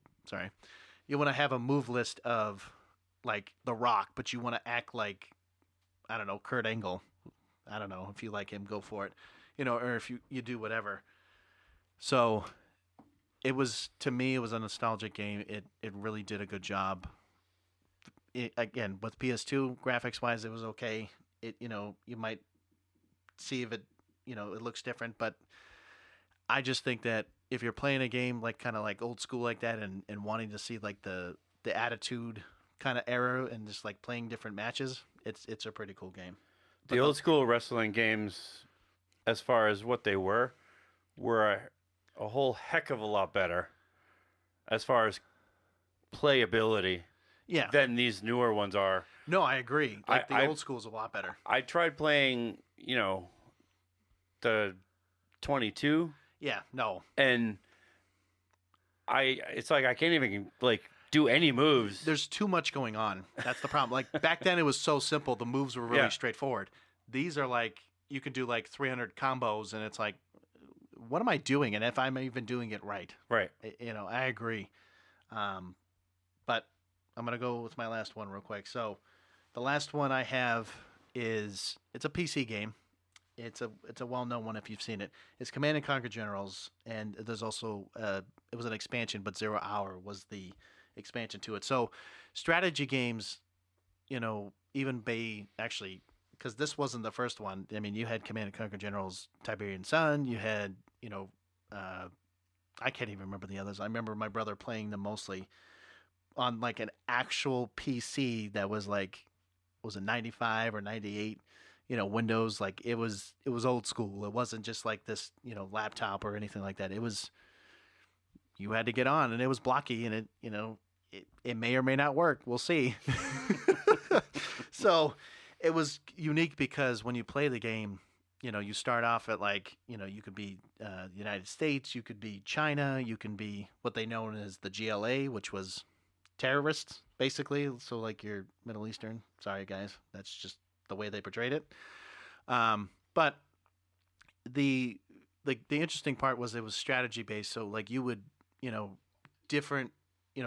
you want to have a move list of like The Rock, but you want to act like, I don't know, Kurt Angle. I don't know if you like him, go for it, or if you do whatever. So to me, it was a nostalgic game. It really did a good job. Again, with PS2 graphics wise, it was okay. You might see if it looks different, but I just think that if you're playing a game like kind of like old school like that, and wanting to see like the attitude kind of era and just like playing different matches, it's a pretty cool game. The old school wrestling games, as far as what they were a whole heck of a lot better as far as playability. Yeah. Than these newer ones are. No, I agree. Like the old school is a lot better. I tried playing, the 22. Yeah, no. And it's like I can't even like do any moves. There's too much going on. That's the problem. Like back then it was so simple. The moves were really straightforward. These are like you can do like 300 combos, and it's like, what am I doing? And if I'm even doing it right. Right. I agree. But I'm going to go with my last one real quick. So the last one I have it's a PC game. It's a well-known one if you've seen it. It's Command & Conquer Generals, and there's also it was an expansion, but 0 Hour was the expansion to it. So strategy games, even actually, because this wasn't the first one. I mean, you had Command & Conquer Generals Tiberian Sun. You had, I can't even remember the others. I remember my brother playing them mostly on like an actual PC that was like, was it 95 or 98, Windows. Like it was old school. It wasn't just like this, laptop or anything like that. It was, you had to get on, and it was blocky, and it may or may not work. We'll see. So it was unique because when you play the game, you start off at like, you could be the United States, you could be China, you can be what they know as the GLA, which was terrorists, basically. So like you're Middle Eastern. Sorry, guys. That's just the way they portrayed it. But the interesting part was it was strategy based. So like you would, different,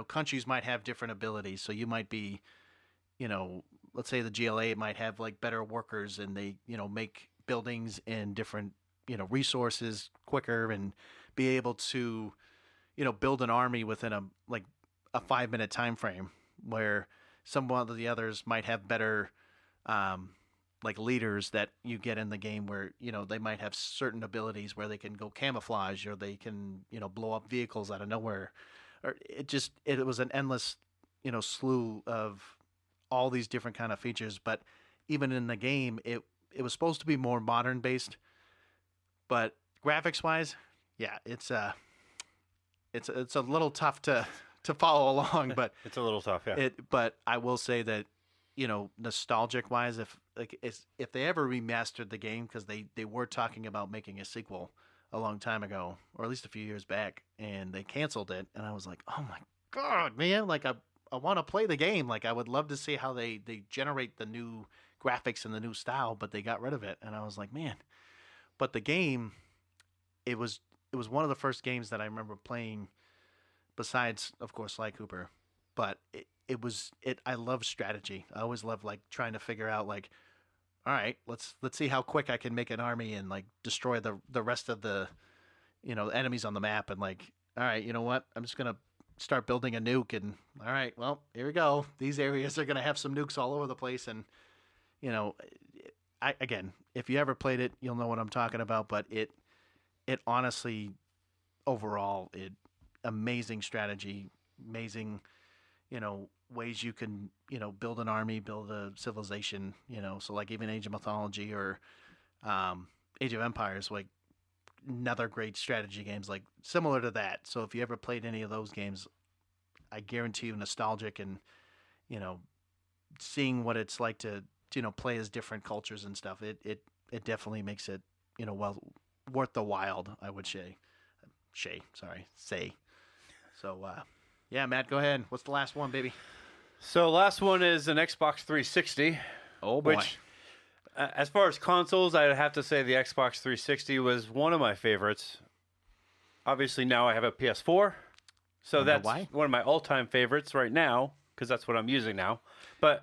countries might have different abilities. So you might be, let's say the GLA might have like better workers, and they, make buildings and different, resources quicker, and be able to, build an army within a 5-minute time frame, where some of the others might have better like leaders that you get in the game, where they might have certain abilities where they can go camouflage, or they can blow up vehicles out of nowhere, or it was an endless slew of all these different kind of features. But even in the game, it was supposed to be more modern based, but graphics wise, yeah, it's a little tough to to follow along, but It's a little tough, yeah. But I will say that, nostalgic wise, if they ever remastered the game, because they were talking about making a sequel a long time ago, or at least a few years back, and they canceled it, and I was like, oh my god, man! Like I want to play the game. Like I would love to see how they generate the new graphics and the new style, but they got rid of it, and I was like, man. But the game, it was one of the first games that I remember playing, besides of course Sly Cooper, but I love strategy. I always love like trying to figure out like, all right, let's see how quick I can make an army and like destroy the rest of the enemies on the map, and like, all right, you know what? I'm just gonna start building a nuke, and all right, well, here we go. These areas are gonna have some nukes all over the place, and you know, again, if you ever played it, you'll know what I'm talking about. But it honestly, overall, it amazing strategy, amazing, ways you can, build an army, build a civilization, so like even Age of Mythology or Age of Empires, like another great strategy games, like similar to that. So if you ever played any of those games, I guarantee you nostalgic and, seeing what it's like to, play as different cultures and stuff, it definitely makes it, well worth the wild, I would say. Say. So, yeah, Matt, go ahead. What's the last one, baby? So last one is an Xbox 360. Oh boy. Which, as far as consoles, I'd have to say the Xbox 360 was one of my favorites. Obviously, now I have a PS4, so that's one of my all-time favorites right now because that's what I'm using now. But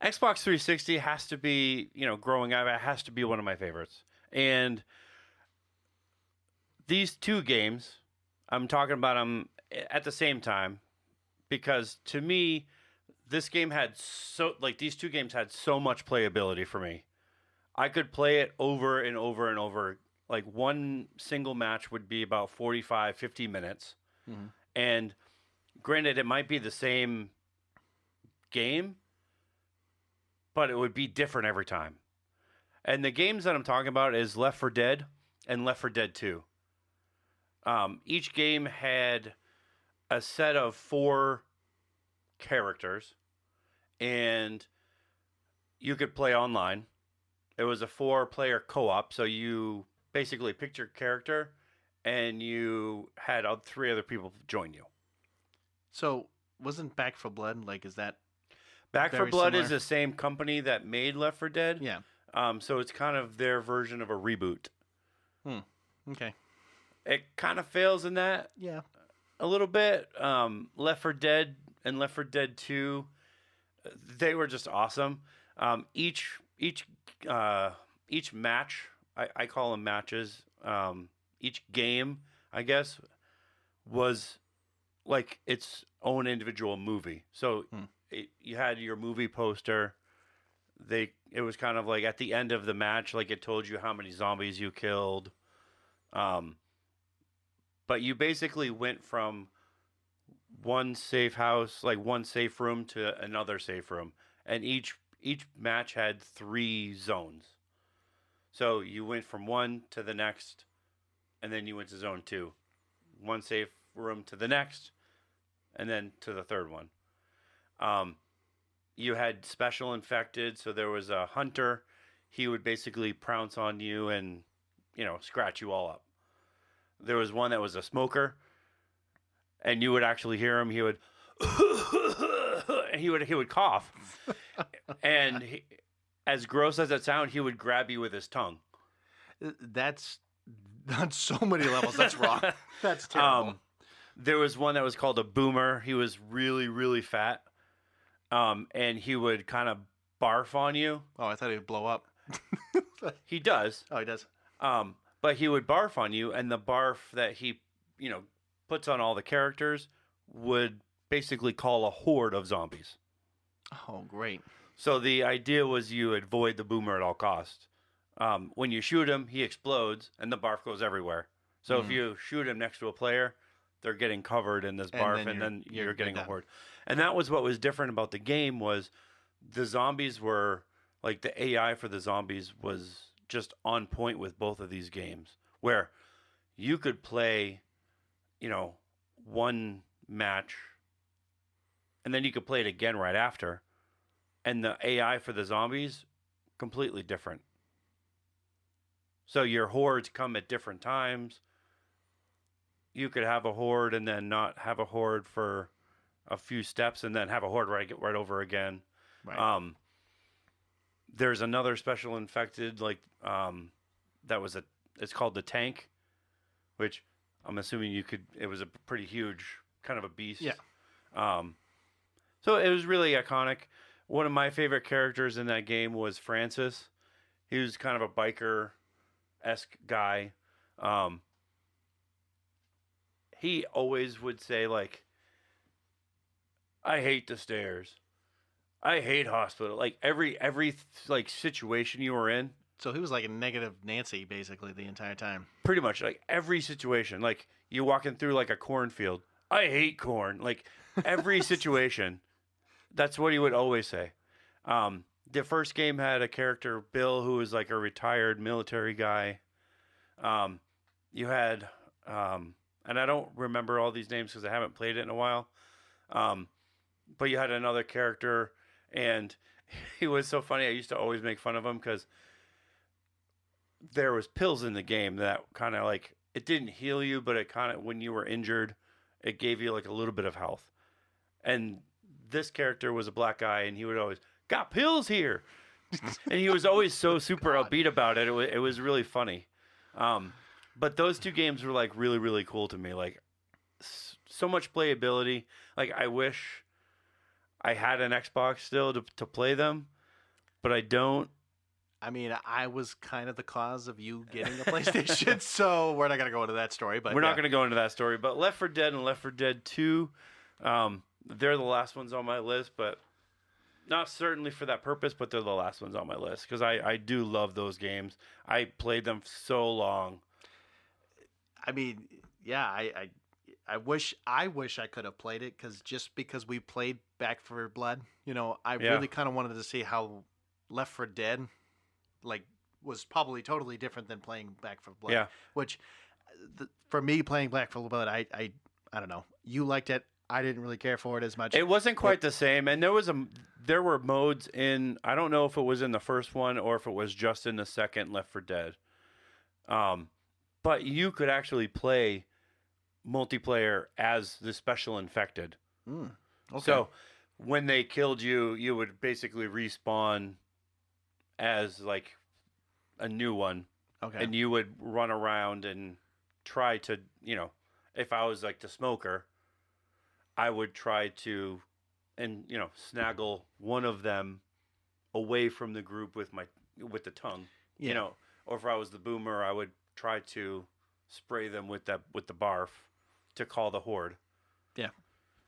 Xbox 360 has to be, growing up, it has to be one of my favorites. And these two games, I'm talking about them at the same time because to me, these two games had so much playability for me. I could play it over and over and over. Like one single match would be about 45, 50 minutes. Mm-hmm. And granted, it might be the same game, but it would be different every time. And the games that I'm talking about is Left 4 Dead and Left 4 Dead 2. Each game had a set of 4 characters, and you could play online. It was a 4-player co-op, so you basically picked your character, and you had 3 other people join you. So, wasn't Back 4 Blood, like, is that Back 4 Blood similar? Is the same company that made Left 4 Dead. Yeah. So it's kind of their version of a reboot. Okay. It kind of fails in that. Yeah. A little bit. Left 4 Dead and Left 4 Dead 2, they were just awesome. Each match, I call them matches. Each game, I guess, was like its own individual movie. So you had your movie poster. It was kind of like at the end of the match, like it told you how many zombies you killed. But you basically went from one safe house, like one safe room, to another safe room, and each match had 3 zones. So you went from one to the next, and then you went to zone 2. One safe room to the next, and then to the third one. You had special infected, so there was a hunter. He would basically pounce on you and, scratch you all up. There was one that was a smoker, and you would actually hear him. He would, he would cough, and as gross as it sounds, he would grab you with his tongue. That's on so many levels. That's wrong. That's terrible. There was one that was called a boomer. He was really, really fat, and he would kind of barf on you. Oh, I thought he would blow up. He does. Oh, he does. But he would barf on you, and the barf that he, puts on all the characters would basically call a horde of zombies. Oh, great. So the idea was you avoid the boomer at all costs. When you shoot him, he explodes, and the barf goes everywhere. So if you shoot him next to a player, they're getting covered in this barf, and then you're getting a horde. And that was what was different about the game was the zombies were, like the AI for the zombies was just on point with both of these games, where you could play, one match and then you could play it again right after. And the AI for the zombies, completely different. So your hordes come at different times. You could have a horde and then not have a horde for a few steps, and then have a horde right over again. Right. There's another special infected it's called the tank, which I'm assuming it was a pretty huge kind of a beast. Yeah. So it was really iconic. One of my favorite characters in that game was Francis. He was kind of a biker-esque guy. He always would say, like, I hate the stairs. I hate hospital. Like, every like situation you were in, So he was like a negative Nancy basically the entire time. pretty much, like, every situation. Like, you walking through, like, a cornfield. I hate corn. Like, every situation. That's what he would always say. The first game had a character, Bill, who was like a retired military guy. You had, and I don't remember all these names because I haven't played it in a while. But you had another character, and he was so funny. I used to always make fun of him because there was pills in the game that kind of like, it didn't heal you, but it kind of, when you were injured, it gave you like a little bit of health. And this character was a black guy, and he would always, got pills here. And he was always so super upbeat about it. It was really funny. But those two games were like really, really cool to me. Like, so much playability. Like, I wish I had an Xbox still to play them, but I don't. I mean, I was kind of the cause of you getting a PlayStation, so we're not going to go into that story. But We're not going to go into that story. But Left 4 Dead and Left 4 Dead 2, they're the last ones on my list, but not certainly for that purpose, but they're the last ones on my list because I do love those games. I played them so long. I mean, yeah, I wish I could have played it because we played Back 4 Blood, I really kind of wanted to see how Left 4 Dead like was probably totally different than playing Back 4 Blood. Yeah. Which for me playing Back 4 Blood, I don't know. You liked it. I didn't really care for it as much. It wasn't quite the same, and there were modes in. I don't know if it was in the first one or if it was just in the second Left 4 Dead. But you could actually play multiplayer as the special infected. Okay. So when they killed you, you would basically respawn as like a new one. Okay. And you would run around and try to, if I was like the smoker, I would try to, snaggle one of them away from the group with the tongue, Yeah. or if I was the boomer, I would try to spray them with the barf to call the horde. Yeah.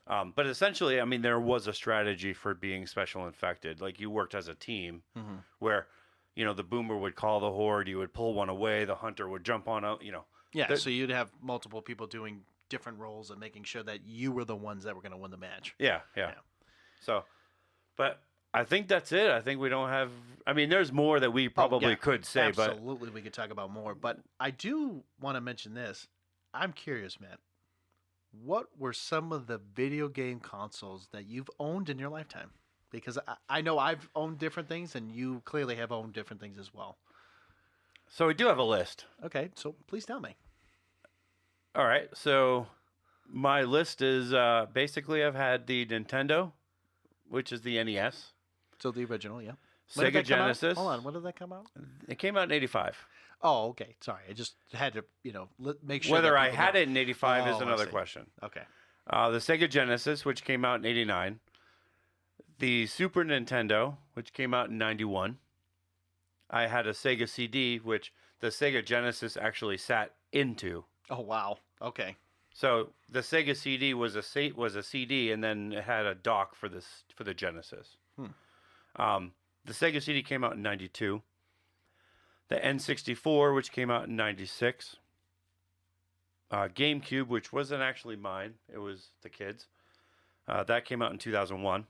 But essentially, I mean, there was a strategy for being special infected. Like, you worked as a team where, the boomer would call the horde, you would pull one away, the hunter would jump on out, Yeah, so you'd have multiple people doing different roles and making sure that you were the ones that were going to win the match. Yeah. So, but I think that's it. I think we don't have. I mean, there's more that we probably could say, absolutely, we could talk about more. But I do want to mention this. I'm curious, Matt. What were some of the video game consoles that you've owned in your lifetime? Because I know I've owned different things, and you clearly have owned different things as well. So we do have a list. Okay, so please tell me. All right, so my list is basically I've had the Nintendo, which is the NES. So the original, yeah. Sega Genesis. Hold on, when did that come out? It came out in '85. Oh, okay. Sorry, I just had to, make sure. Whether that I people had know. it in '85 is Oh, I another see. question. Okay. The Sega Genesis, which came out in '89. The Super Nintendo, which came out in '91. I had a Sega CD, which the Sega Genesis actually sat into. Oh wow. Okay. So the Sega CD was a CD, and then it had a dock for the Genesis. The Sega CD came out in '92. The N64, which came out in '96. GameCube, which wasn't actually mine, it was the kids. That came out in 2001.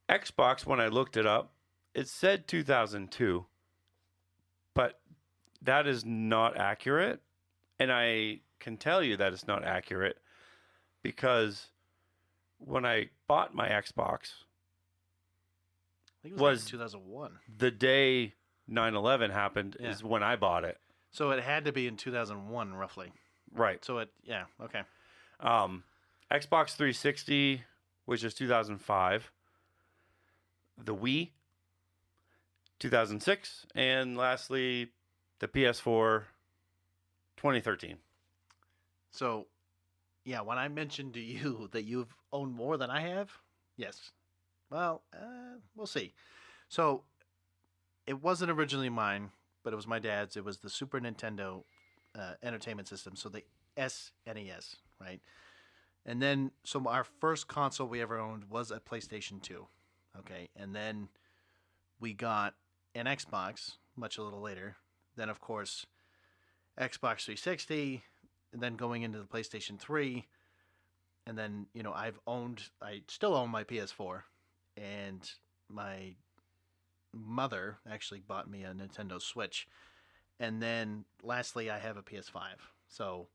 Xbox, when I looked it up, it said 2002, but that is not accurate. And I can tell you that it's not accurate because when I bought my Xbox I think it was like 2001. the day 9/11 happened Yeah. is when I bought it. So it had to be in 2001, roughly. Right. So yeah, okay. Xbox 360, which is 2005. The Wii, 2006. And lastly, the PS4, 2013. So, yeah, when I mentioned to you that you've owned more than I have, yes. Well, we'll see. So, it wasn't originally mine, but it was my dad's. It was the Super Nintendo Entertainment System, so the SNES, right? And then, so our first console we ever owned was a PlayStation 2, okay? And then we got an Xbox much a little later. Then, of course, Xbox 360, and then going into the PlayStation 3. And then, I still own my PS4. And my mother actually bought me a Nintendo Switch. And then, lastly, I have a PS5. So,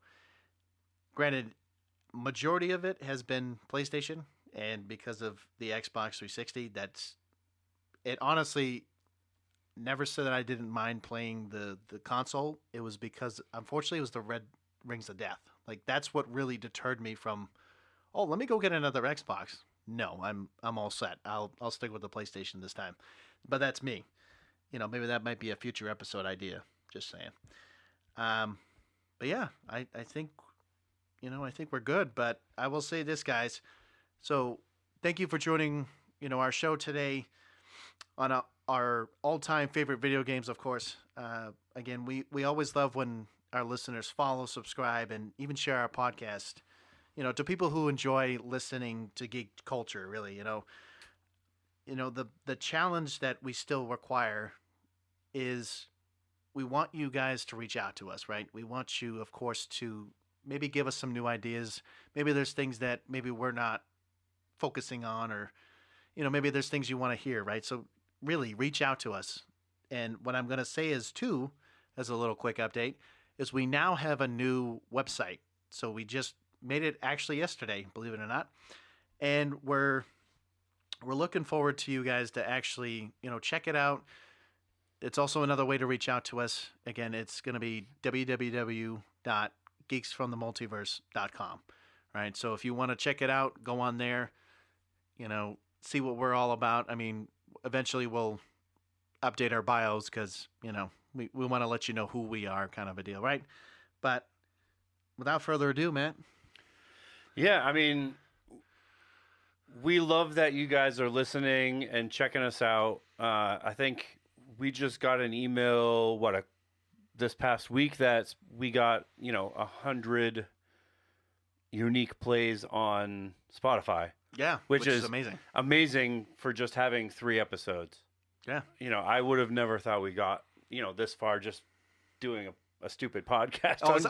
granted, majority of it has been PlayStation. And because of the Xbox 360, it honestly never said that I didn't mind playing the console. It was because, unfortunately, it was the red rings of death. Like, that's what really deterred me from, oh, let me go get another Xbox. No, I'm all set. I'll stick with the PlayStation this time. But that's me. Maybe that might be a future episode idea. Just saying. But yeah, I think, I think we're good. But I will say this, guys. So thank you for joining, our show today on our all-time favorite video games, of course. Again, we always love when our listeners follow, subscribe, and even share our podcast, to people who enjoy listening to geek culture, really. The challenge that we still require is we want you guys to reach out to us, right? We want you, of course, to maybe give us some new ideas. Maybe there's things that maybe we're not focusing on, or, maybe there's things you want to hear, right? So really reach out to us. And what I'm going to say is, too, as a little quick update, is we now have a new website. So we just made it actually yesterday, believe it or not. And we're looking forward to you guys to actually, check it out. It's also another way to reach out to us. Again, it's going to be www.geeksfromthemultiverse.com. Right? So if you want to check it out, go on there, see what we're all about. I mean, eventually we'll update our bios because, we want to let you know who we are, kind of a deal, right? But without further ado, Matt. Yeah, I mean, we love that you guys are listening and checking us out. I think we just got an email, this past week that we got, 100 unique plays on Spotify. Yeah, which is amazing. Amazing for just having 3 episodes. Yeah. I would have never thought we got, this far just doing a stupid podcast. It's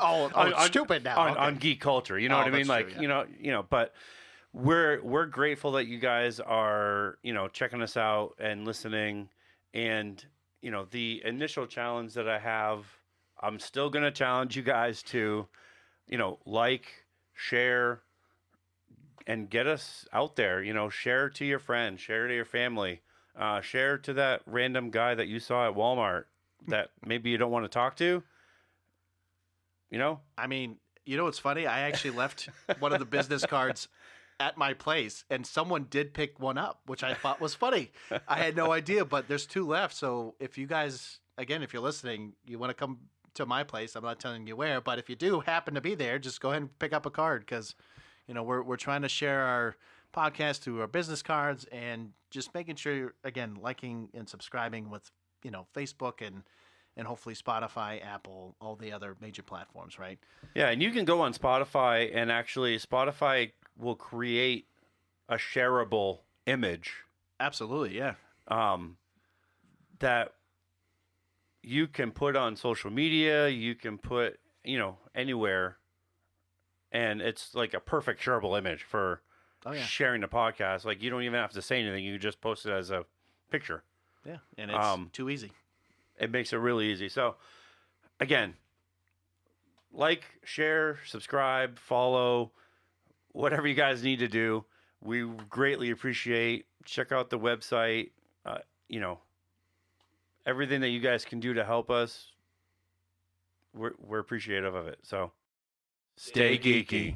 stupid now. On geek culture. You know what I mean? Like, true, yeah. But we're grateful that you guys are, checking us out and listening. And, the initial challenge that I have, I'm still going to challenge you guys to, like, share, and get us out there. Share to your friends, share to your family, share to that random guy that you saw at Walmart that maybe you don't want to talk to. I mean, what's funny? I actually left one of the business cards at my place, and someone did pick one up, which I thought was funny. I had no idea, but there's 2 left. So if you guys, again, if you're listening, you want to come to my place, I'm not telling you where, but if you do happen to be there, just go ahead and pick up a card because, we're trying to share our podcast through our business cards and just making sure you're, again, liking and subscribing with, Facebook and hopefully Spotify, Apple, all the other major platforms, right? Yeah, and you can go on Spotify, and actually Spotify will create a shareable image. Absolutely, yeah. That you can put on social media, you can put, anywhere, and it's like a perfect shareable image for sharing the podcast. Like, you don't even have to say anything. You just post it as a picture. Yeah, and it's too easy. It makes it really easy. So, again, like, share, subscribe, follow, whatever you guys need to do. We greatly appreciate. Check out the website. You know, everything that you guys can do to help us. We're appreciative of it. So, stay geeky.